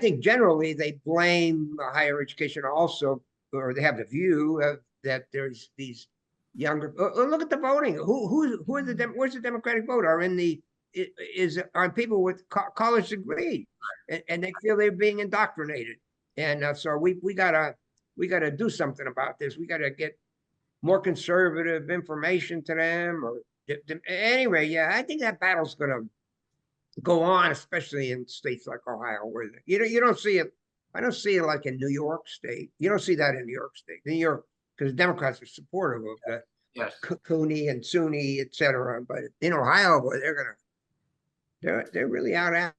think generally they blame higher education also, or they have the view that there's these younger. Look at the voting. Who are where's the Democratic vote? Are people with college degree, and they feel they're being indoctrinated, and so we gotta do something about this. We gotta get more conservative information to them, or anyway. Yeah, I think that battle's gonna go on, especially in states like Ohio, where you don't see it. I don't see it like in New York State. You don't see that in New York State. New York, because Democrats are supportive of the Cooney and SUNY, et cetera. But in Ohio, boy, they're really out after.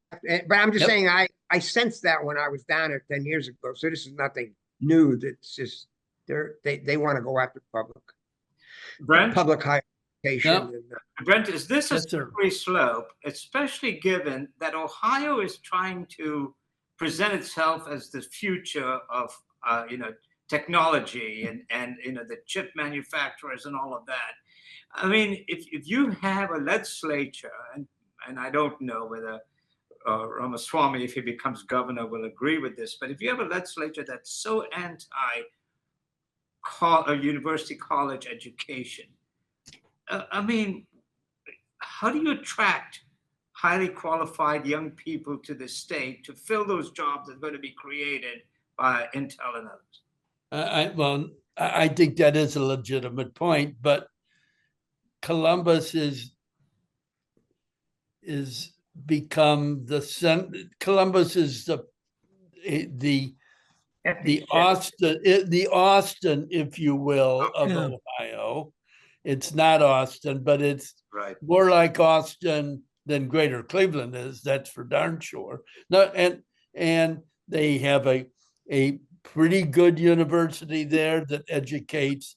But I'm just saying, I sensed that when I was down there 10 years ago. So this is nothing new. That's just they want to go after public higher education. Brent, is this a slippery slope, especially given that Ohio is trying to present itself as the future of technology and the chip manufacturers and all of that? I mean, if you have a legislature, and I don't know whether Ramaswamy, if he becomes governor, will agree with this, but if you have a legislature that's so anti-university college education, I mean, how do you attract highly qualified young people to the state to fill those jobs that are going to be created by Intel and others? I think that is a legitimate point, but Columbus is become Columbus is the Austin, if you will, of Ohio. It's not Austin, but it's more like Austin than Greater Cleveland is. That's for darn sure. No, and they have a pretty good university there that educates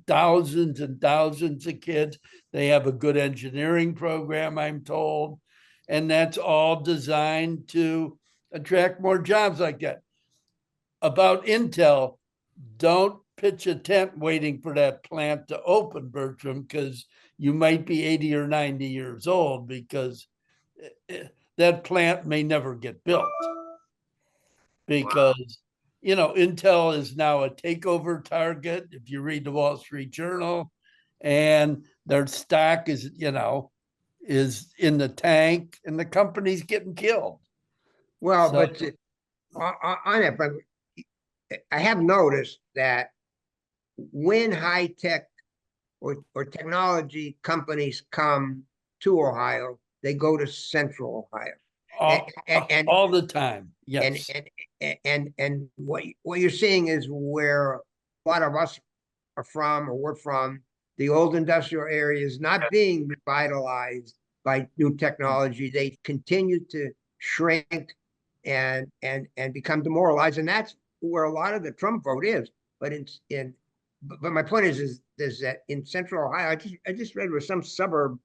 thousands and thousands of kids. They have a good engineering program, I'm told, and that's all designed to attract more jobs like that. About Intel, don't pitch a tent waiting for that plant to open, Bertram, because you might be 80 or 90 years old, because that plant may never get built. Because Intel is now a takeover target, if you read the Wall Street Journal, and their stock is in the tank, and the company's getting killed. Well, but on it, but I have noticed that when high tech or technology companies come to Ohio, they go to Central Ohio. All the time. Yes. And what you're seeing is where a lot of us are from, or we're from, the old industrial areas not being revitalized by new technology. They continue to shrink and become demoralized. And that's where a lot of the Trump vote is. But but my point is that in Central Ohio, I just read where some suburb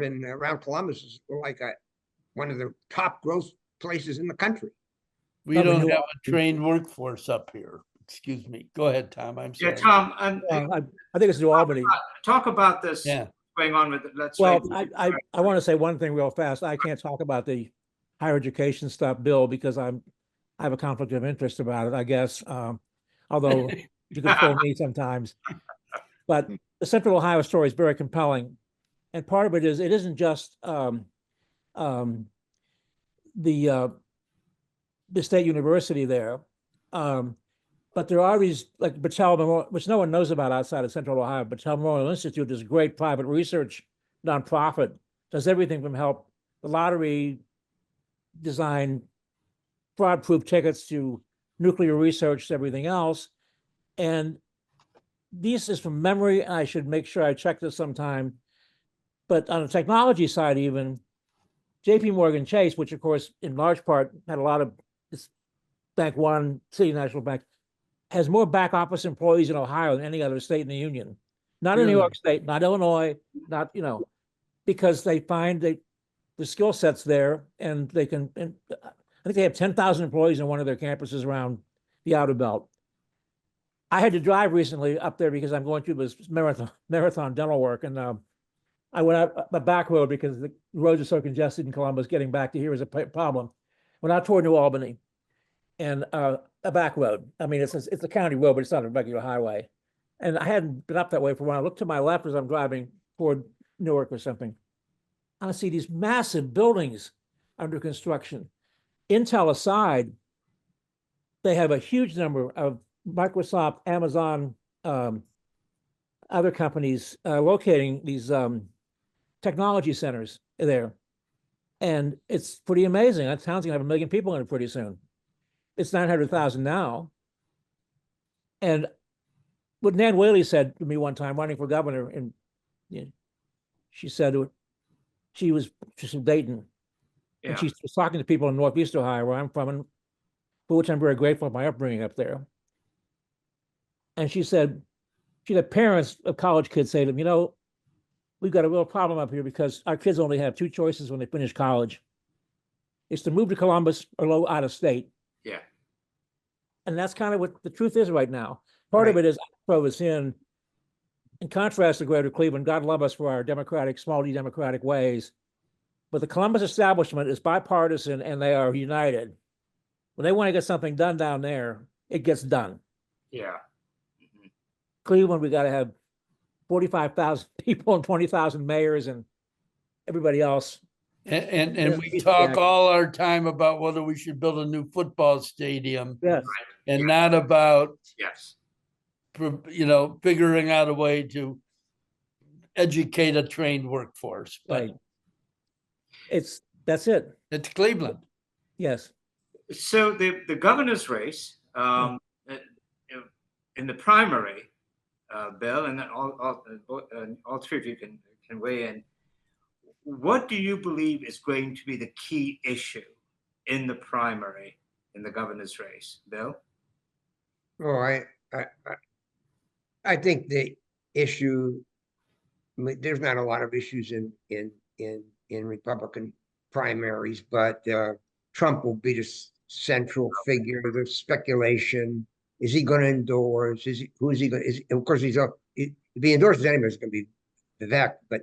in around Columbus is like one of the top growth places in the country. We don't have a trained workforce up here. Excuse me. Go ahead, Tom. I'm sorry. Yeah, Tom. I think it's New Albany. Talk about this going on with it. I want to say one thing real fast. I can't talk about the higher education stuff, Bill, because I have a conflict of interest about it, I guess. Although you can fool me sometimes. But the Central Ohio story is very compelling. And part of it isn't just the state university there, but there are these, like Battelle Memorial, which no one knows about outside of Central Ohio. Battelle Memorial Institute is a great private research nonprofit, does everything from help the lottery design fraud-proof tickets to nuclear research to everything else. And this is from memory. I should make sure I check this sometime. But on the technology side, even JP Morgan Chase, which of course in large part had a lot of this Bank One, City National Bank, has more back office employees in Ohio than any other state in the union. Not in New York State, not Illinois, not, because they find that the skill sets there, and they can, and I think they have 10,000 employees in one of their campuses around the Outer Belt. I had to drive recently up there because I'm going through this marathon dental work, and I went out the back road because the roads are so congested in Columbus. Getting back to here is a problem. Went out toward New Albany, and a back road. I mean, it's a county road, but it's not a regular highway. And I hadn't been up that way for a while. I looked to my left as I'm driving toward Newark or something. I see these massive buildings under construction. Intel aside, they have a huge number of Microsoft, Amazon, other companies locating these technology centers there. And it's pretty amazing. That town's gonna have 1 million people in it pretty soon. It's 900,000 now. And what Nan Whaley said to me one time, running for governor, and she said she's from Dayton, and she was talking to people in Northeast Ohio, where I'm from, and for which I'm very grateful for my upbringing up there. And she said, she had parents of college kids say to them, we've got a real problem up here because our kids only have two choices when they finish college. It's to move to Columbus or go out of state. Yeah. And that's kind of what the truth is right now. Part of it is, I throw this in contrast to Greater Cleveland, God love us for our democratic, small d democratic ways. But the Columbus establishment is bipartisan and they are united. When they want to get something done down there, it gets done. Yeah. Cleveland, we got to have 45,000 people and 20,000 mayors and everybody else. And we talk all our time about whether we should build a new football stadium. Yes. And not about, Yes. figuring out a way to educate a trained workforce. But that's it. It's Cleveland. Yes. So the governor's race, in the primary, Bill, and then all three of you can weigh in. What do you believe is going to be the key issue in the primary in the governor's race, Bill? Oh, I think the issue, there's not a lot of issues in Republican primaries, but Trump will be the central figure. There's speculation. Is he going to endorse? Who is he going to? Of course, if he endorses anybody, it's going to be Vivek. But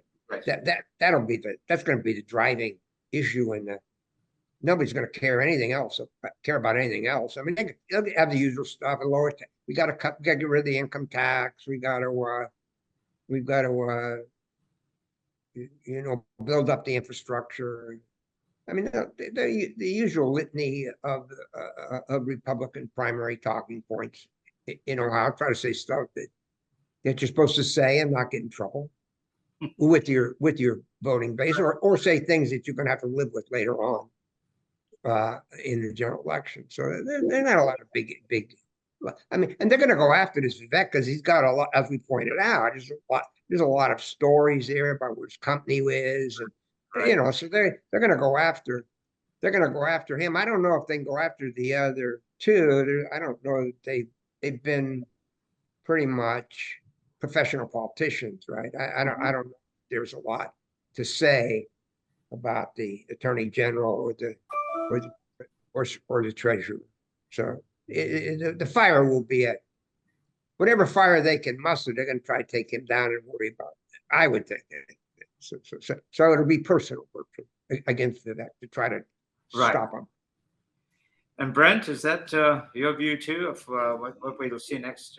that's going to be the driving issue, and nobody's going to care about anything else. I mean, they'll have the usual stuff. And lower, we got to get rid of the income tax. We've got to build up the infrastructure. I mean, the usual litany of Republican primary talking points in Ohio. Try to say stuff that you're supposed to say and not get in trouble with your voting base, or say things that you're going to have to live with later on in the general election. So they're not a lot of big. I mean, and they're going to go after this Vivek because he's got a lot, as we pointed out. There's a lot of stories there about where his company is, and so they're going to go after. They're going to go after him. I don't know if they can go after the other two. I don't know. They've been pretty much professional politicians, right? I don't know. There's a lot to say about the attorney general or the treasurer. So the fire will be at whatever fire they can muster. They're going to try to take him down and worry about it. I would think. So it'll be personal against that to try to stop him. And Brent, is that your view too of what we'll see next?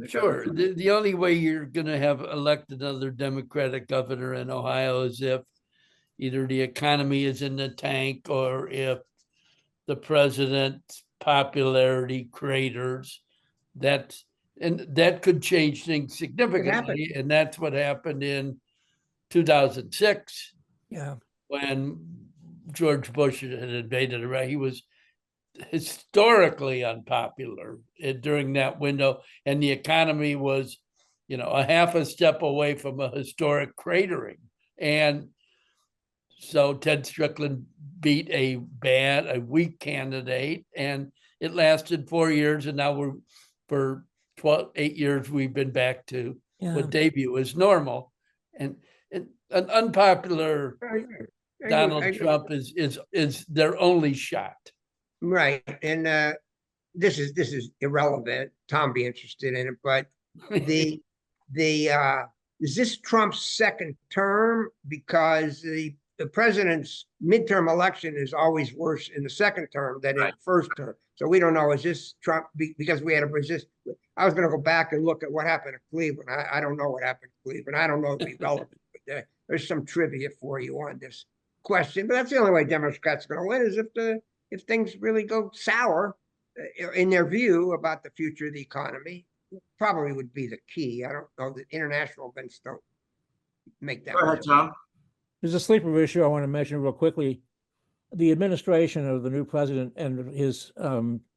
Sure. The only way you're going to have elected another Democratic governor in Ohio is if either the economy is in the tank or if the president's popularity craters. That could change things significantly, and that's what happened in 2006. Yeah. when George Bush had invaded Iraq. He was historically unpopular during that window, and the economy was, a half a step away from a historic cratering. And so Ted Strickland beat a weak candidate, and it lasted 4 years, and now for 8 years we've been back to what debut is normal, and an unpopular Donald Trump is their only shot. Right, and this is irrelevant. Tom be interested in it, but the is this Trump's second term? Because the president's midterm election is always worse in the second term than in the first term. So we don't know, is this Trump, because we had to resist. I was going to go back and look at what happened in Cleveland. I don't know what happened in Cleveland. I don't know if it's relevant, but there's some trivia for you on this question. But that's the only way Democrats are going to win, is if things really go sour in their view about the future of the economy. Probably would be the key. I don't know that international events don't make that. Go ahead, Tom. There's a sleeper issue I want to mention real quickly. The administration of the new president and his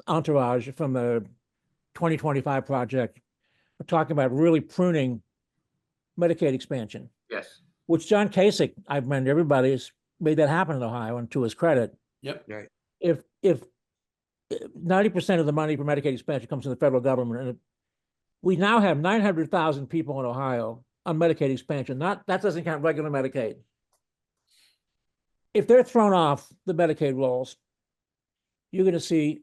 entourage from the 2025 project are talking about really pruning Medicaid expansion. Yes. Which John Kasich, I've mentioned, everybody's made that happen in Ohio, and to his credit. Yep. Right. If 90% of the money for Medicaid expansion comes from the federal government, and we now have 900,000 people in Ohio on Medicaid expansion. That doesn't count regular Medicaid. If they're thrown off the Medicaid rolls, you're going to see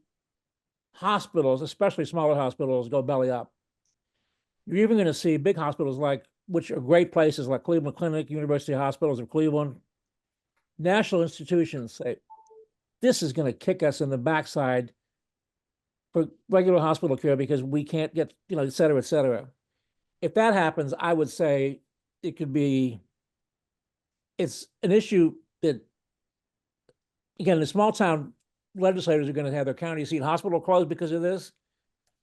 hospitals, especially smaller hospitals, go belly up. You're even going to see big hospitals which are great places like Cleveland Clinic, University Hospitals of Cleveland, national institutions say, this is going to kick us in the backside for regular hospital care because we can't get, et cetera, et cetera. If that happens, I would say it's an issue that, again, the small town legislators are going to have their county seat hospital closed because of this.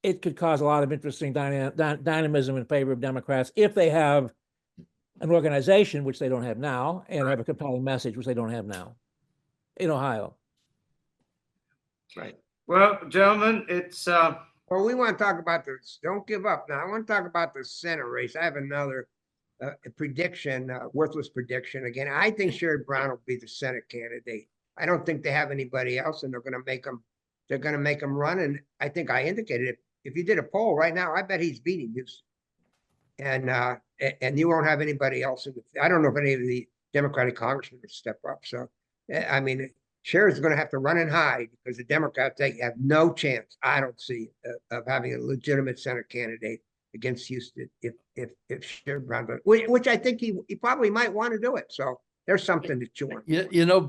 It could cause a lot of interesting dynamism in favor of Democrats if they have an organization, which they don't have now, and have a compelling message, which they don't have now in Ohio. Right. Well, gentlemen, it's well, we want to talk about this. Don't give up now. I want to talk about the Senate race. I have another prediction, worthless prediction. Again, I think Sherrod Brown will be the Senate candidate. I don't think they have anybody else, and they're going to make him. They're going to make him run. And I think I indicated if you did a poll right now, I bet he's beating Houston. And you won't have anybody else I don't know if any of the Democratic congressmen will step up. So, I mean, Sherrod's going to have to run and hide because the Democrats have no chance, I don't see, of having a legitimate Senate candidate against Houston if Sherrod Brown does, which I think he probably might want to do it. So there's something to chew on.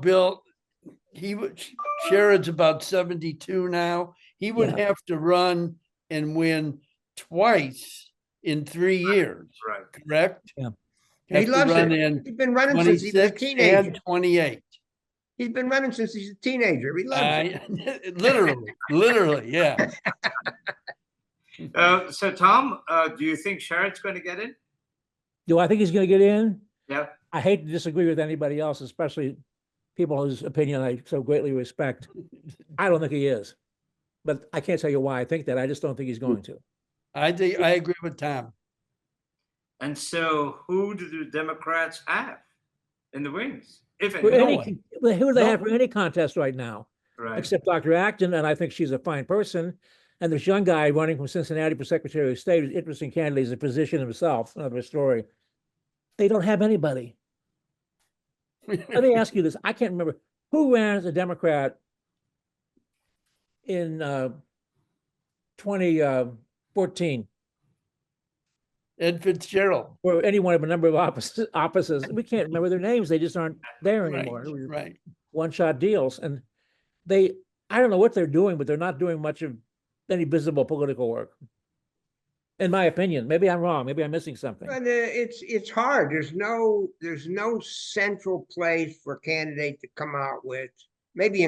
Bill, Sherrod's about 72 now. He would have to run and win twice in 3 years. right. Correct? Yeah. He loves it. He's been running since he was a teenager. And 28. He's been running since he's a teenager. He loves it. Literally, yeah. So, Tom, do you think Sherrod's going to get in? Do I think he's going to get in? Yeah. I hate to disagree with anybody else, especially people whose opinion I so greatly respect. I don't think he is, but I can't tell you why I think that. I just don't think he's going to. I agree with Tom. And so, who do the Democrats have in the wings? If For any, who do they have for any contest right now? right. Except Dr. Acton, and I think she's a fine person. And this young guy running from Cincinnati for Secretary of State, is an interesting candidate, is a physician himself, another story. They don't have anybody. Let me ask you this. I can't remember who ran as a Democrat in 2014. Ed Fitzgerald. Or any one of a number of offices. We can't remember their names. They just aren't there anymore. Right. One-shot deals. And I don't know what they're doing, but they're not doing much of any visible political work. In my opinion. Maybe I'm wrong. Maybe I'm missing something. But it's hard. There's no central place for a candidate to come out with. Maybe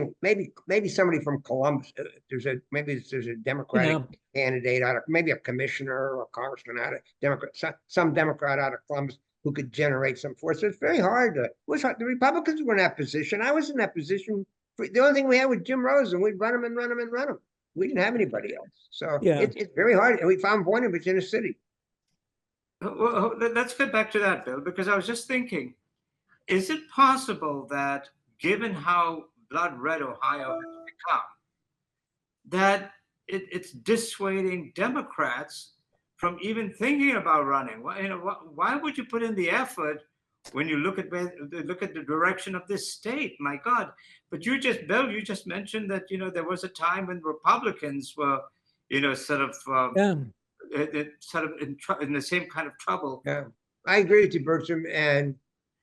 somebody from Columbus. There's a Democratic candidate out of, maybe a commissioner or a congressman out of Democrat, some Democrat out of Columbus. who could generate some force. So it's very hard to. It was hard. The Republicans were in that position. I was in that position. The only thing we had was Jim Rosen. We'd run him and run him and run him. We didn't have anybody else. So Yeah. it's very hard. And we found Voinovich in a city. Well, let's get back to that, Bill, because I was just thinking, is it possible that given how blood red Ohio has become, that it's dissuading Democrats from even thinking about running? Why would you put in the effort when you look at the direction of this state? My God! But Bill, you just mentioned that there was a time when Republicans were, sort of Yeah. sort of in the same kind of trouble. Yeah, I agree with you, Bertram. And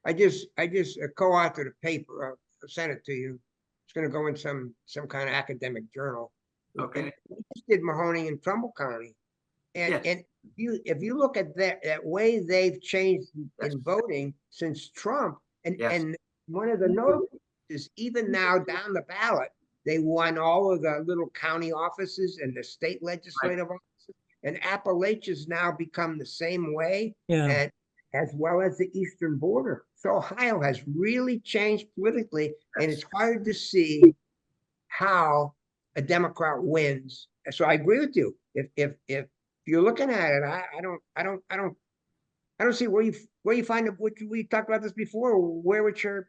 I just co-authored a paper. I'll send it to you. It's going to go in some kind of academic journal. Okay. And we just did Mahoning and Trumbull County, and Yes. and if you look at that way they've changed Yes. in voting since Trump, and Yes. and one of the notes is even now down the ballot, they won all of the little county offices and the state legislative offices, and Appalachia's now become the same way, Yeah. and as well as the eastern border. So Ohio has really changed politically, and it's hard to see how a Democrat wins. So I agree with you. If you're looking at it, I don't see where you find it. We talked about this before. Where's Sher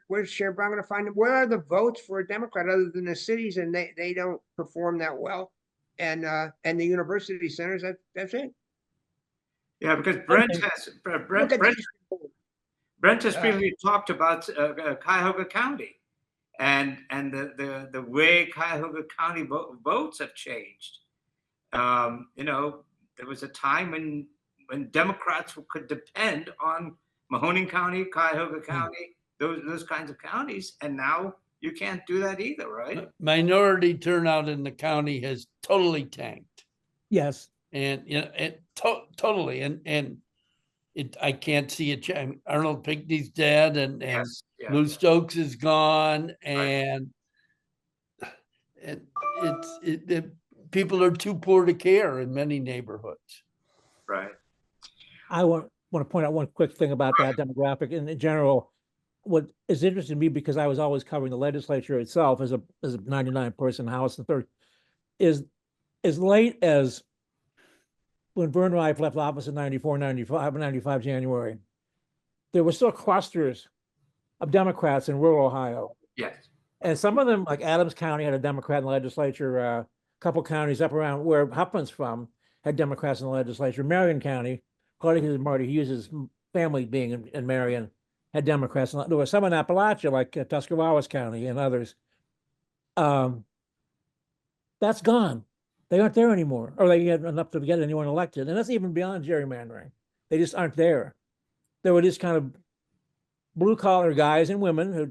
Brown going to find it? Where are the votes for a Democrat other than the cities, and they don't perform that well, and the university centers. That's it. Yeah, because Brent Look at has previously talked about Cuyahoga County, and the way Cuyahoga County votes have changed. There was a time when Democrats could depend on Mahoning County, Cuyahoga County, those kinds of counties, and now you can't do that either, right? Minority turnout in the county has totally tanked, Yes. and totally, and I can't see it. Arnold Pinckney's dead, and Yes. Yeah. Lou Stokes is gone, Right. and people are too poor to care in many neighborhoods. Right. I want to point out one quick thing about that demographic in general. What is interesting to me, because I was always covering the legislature itself as a 99-person House and third, is as late as when Vern Rife left office in 95 January, there were still clusters of Democrats in rural Ohio. Yes. And some of them, like Adams County, had a Democrat in the legislature. A couple counties up around where Huffman's from had Democrats in the legislature. Marion County, according to Marty Hughes' family being in Marion, had Democrats. There were some in Appalachia, like Tuscarawas County and others. That's gone. They aren't there anymore, or they had enough to get anyone elected. And that's even beyond gerrymandering. They just aren't there. There were just kind of blue collar guys and women who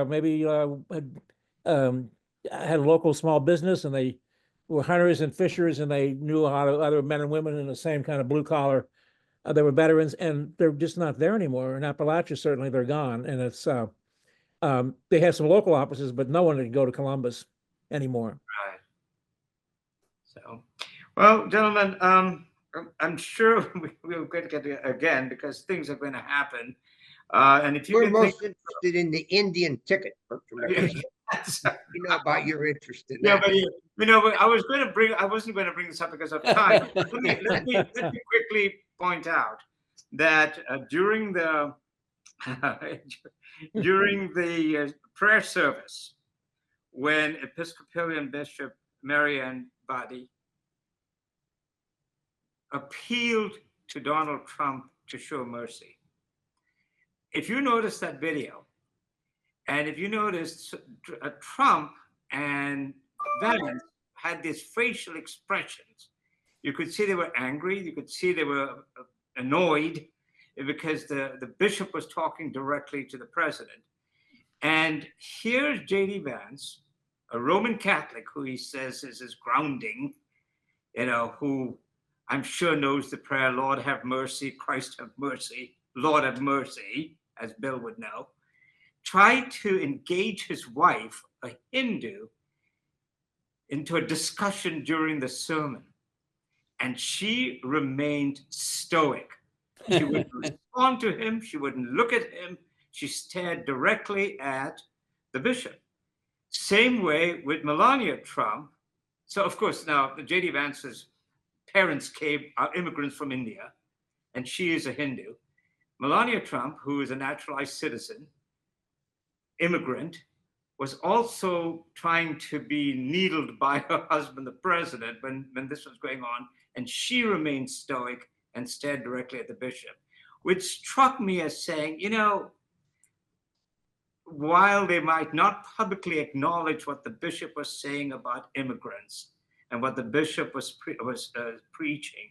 maybe had a local small business, and they were hunters and fishers, and they knew how to other men and women in the same kind of blue collar. They were veterans, and they're just not there anymore. In Appalachia, certainly they're gone. And it's they have some local offices, but no one can go to Columbus anymore. Right. So, well, gentlemen, I'm sure we're going to get it again because things are going to happen. And if you We're can most interested in the Indian ticket. Yes. You know about your interest in Yeah, that. but I wasn't going to bring this up because of time. Let me quickly point out that during the prayer service, when Episcopalian Bishop Marianne Body appealed to Donald Trump to show mercy, if you notice that video, and if you notice, Trump and Vance had these facial expressions. You could see they were angry. You could see they were annoyed because the bishop was talking directly to the president. And here's J.D. Vance, a Roman Catholic who he says is his grounding, who I'm sure knows the prayer, Lord have mercy, Christ have mercy, Lord have mercy, as Bill would know, tried to engage his wife, a Hindu, into a discussion during the sermon. And she remained stoic. She wouldn't respond to him. She wouldn't look at him. She stared directly at the bishop. Same way with Melania Trump. So, of course, now J.D. Vance's parents are immigrants from India, and she is a Hindu. Melania Trump, who is a naturalized citizen, immigrant, was also trying to be needled by her husband, the president, when this was going on, and she remained stoic and stared directly at the bishop, which struck me as saying, while they might not publicly acknowledge what the bishop was saying about immigrants and what the bishop was preaching,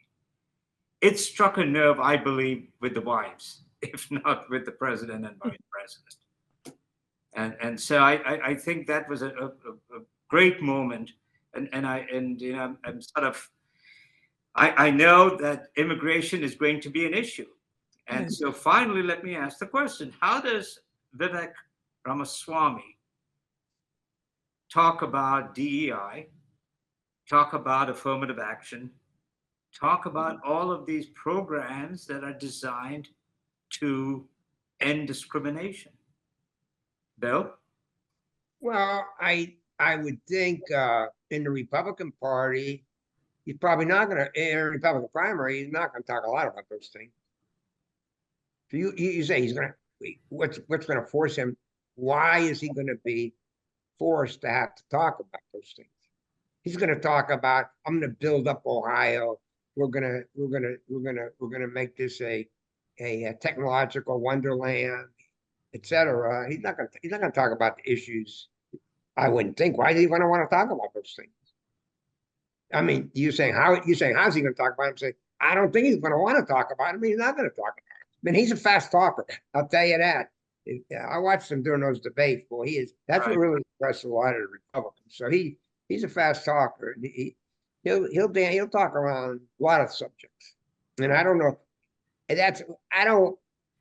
it struck a nerve, I believe, with the wives, if not with the president and vice president. And so I think that was a great moment, and I'm sort of, I know that immigration is going to be an issue, and so finally let me ask the question: how does Vivek Ramaswamy talk about DEI, talk about affirmative action, talk about all of these programs that are designed to end discrimination? Bill? Well, I would think in the Republican Party, he's probably not going to, in a Republican primary, he's not going to talk a lot about those things. So you say he's going to, what's going to force him? Why is he going to be forced to have to talk about those things? He's going to talk about, I'm going to build up Ohio. We're going to make this a technological wonderland, etc. He's not going to talk about the issues. I wouldn't think. Why do you want to talk about those things? I mean, how's he going to talk about them? Say, I don't think he's going to want to talk about him. He's not going to talk about it. I mean, he's a fast talker. I'll tell you that. I watched him during those debates. Boy, he is. That's right. What really impressed a lot of the Republicans. So he's a fast talker. He'll talk around a lot of subjects. And I don't know. I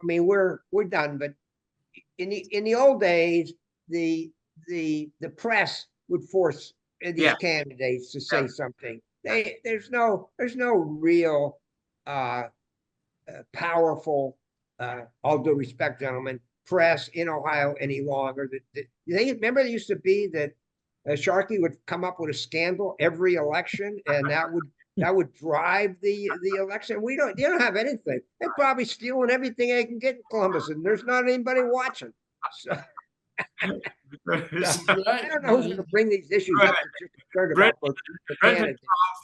mean, we're done, but in the old days, the press would force these candidates to say something. There's no real powerful, all due respect, gentlemen, press in Ohio any longer. Remember there used to be that Sharkey would come up with a scandal every election, and that would drive the election. They don't have anything. They're probably stealing everything they can get in Columbus, and there's not anybody watching. So, I don't know who's going to bring these issues up.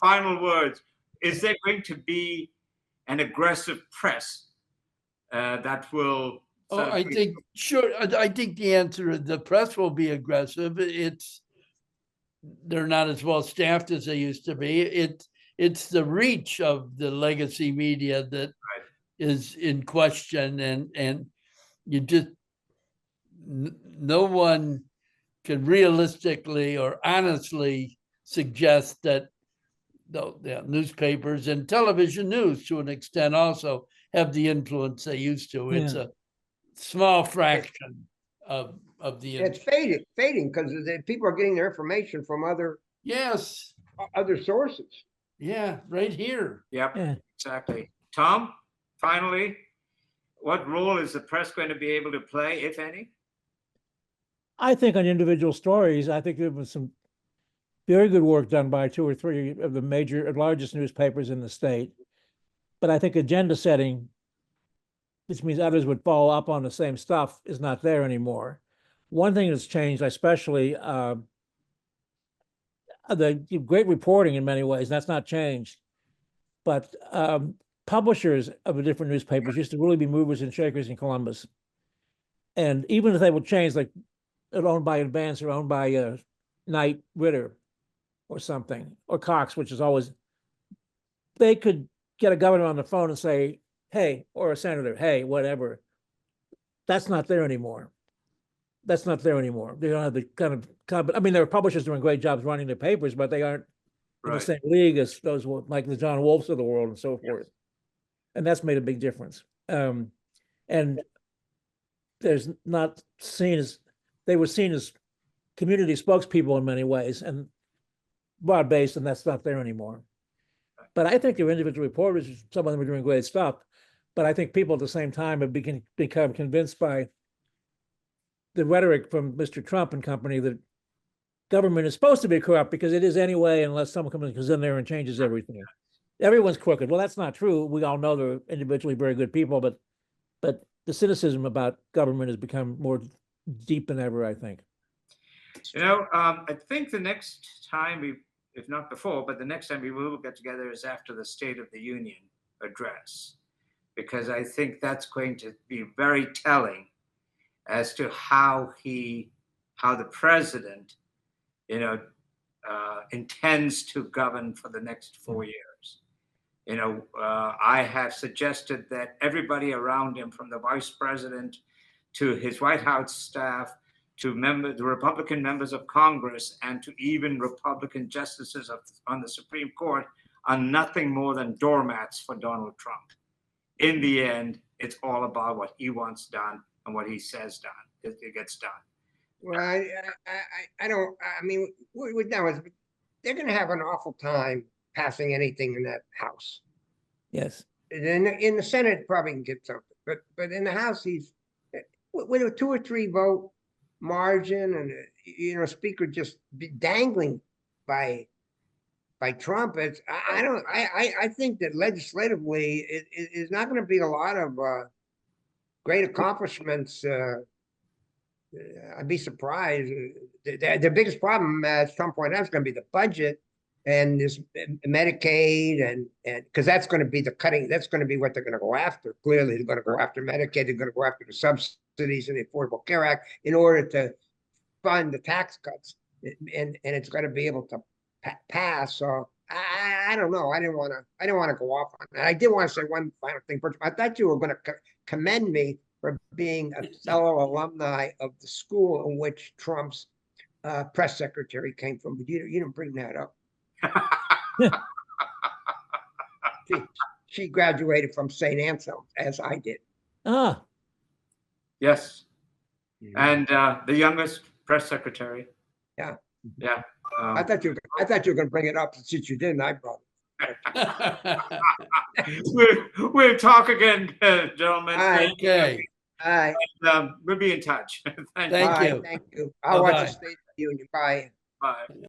Final words. Is there going to be an aggressive press that will? I think the answer is the press will be aggressive. They're not as well staffed as they used to be. It's the reach of the legacy media that is in question, and you just no one can realistically or honestly suggest that the newspapers and television news to an extent also have the influence they used to. It's a small fraction of the. It's fading because people are getting their information from other sources. Yeah, right here. Yep, exactly. Tom, finally, what role is the press going to be able to play, if any? I think on individual stories, I think there was some very good work done by 2 or 3 of the largest newspapers in the state. But I think agenda setting, which means others would follow up on the same stuff, is not there anymore. One thing that's changed, especially the great reporting in many ways, that's not changed. But publishers of the different newspapers used to really be movers and shakers in Columbus. And even if they would change, like owned by Advance or owned by Knight Ritter or something, or Cox, which is always, they could get a governor on the phone and say, hey, or a senator, hey, whatever. That's not there anymore. They don't have the kind of, I mean, there are publishers doing great jobs running their papers, but they aren't in the same league as those like the John Wolfs of the world and so forth. And that's made a big difference. And there's not seen as, they were seen as community spokespeople in many ways and broad-based, and that's not there anymore. But I think there are individual reporters, some of them are doing great stuff. But I think people at the same time have become convinced by the rhetoric from Mr. Trump and company that government is supposed to be corrupt because it is anyway, unless someone comes in there and changes everything. Everyone's crooked. Well, that's not true. We all know they're individually very good people, but the cynicism about government has become more deep than ever, I think. I think the next time if not before, but the next time we will get together is after the State of the Union address, because I think that's going to be very telling as to how the president, intends to govern for the next 4 years. I have suggested that everybody around him, from the vice president to his White House staff, to the Republican members of Congress, and to even Republican justices on the Supreme Court, are nothing more than doormats for Donald Trump. In the end, it's all about what he wants done and what he says done. It gets done. Well, I don't. I mean, they're going to have an awful time passing anything in that House. Yes. And in the Senate, probably can get something, but in the House, he's with a 2 or 3 vote margin, and Speaker just dangling by Trump. I think that legislatively, it is not going to be a lot of great accomplishments. I'd be surprised. The biggest problem, as Trump pointed out, is going to be the budget and this Medicaid, and because that's going to be the cutting. That's going to be what they're going to go after. Clearly, they're going to go after Medicaid. They're going to go after the subsidies in the Affordable Care Act in order to fund the tax cuts, and it's going to be able to pass. So I don't know. I didn't want to go off on that. I did want to say one final thing. I thought you were going to commend me for being a fellow alumni of the school in which Trump's press secretary came from, but you didn't bring that up. She graduated from St. Anselm, as I did. Ah. Yes. And the youngest press secretary. Yeah. Yeah. I thought you were going to bring it up, since you didn't. I brought it. We'll talk again, gentlemen. Okay. All right. We'll be in touch. Thank you. Thank you. I'll Bye-bye. watch the State of the Union. Bye. Bye.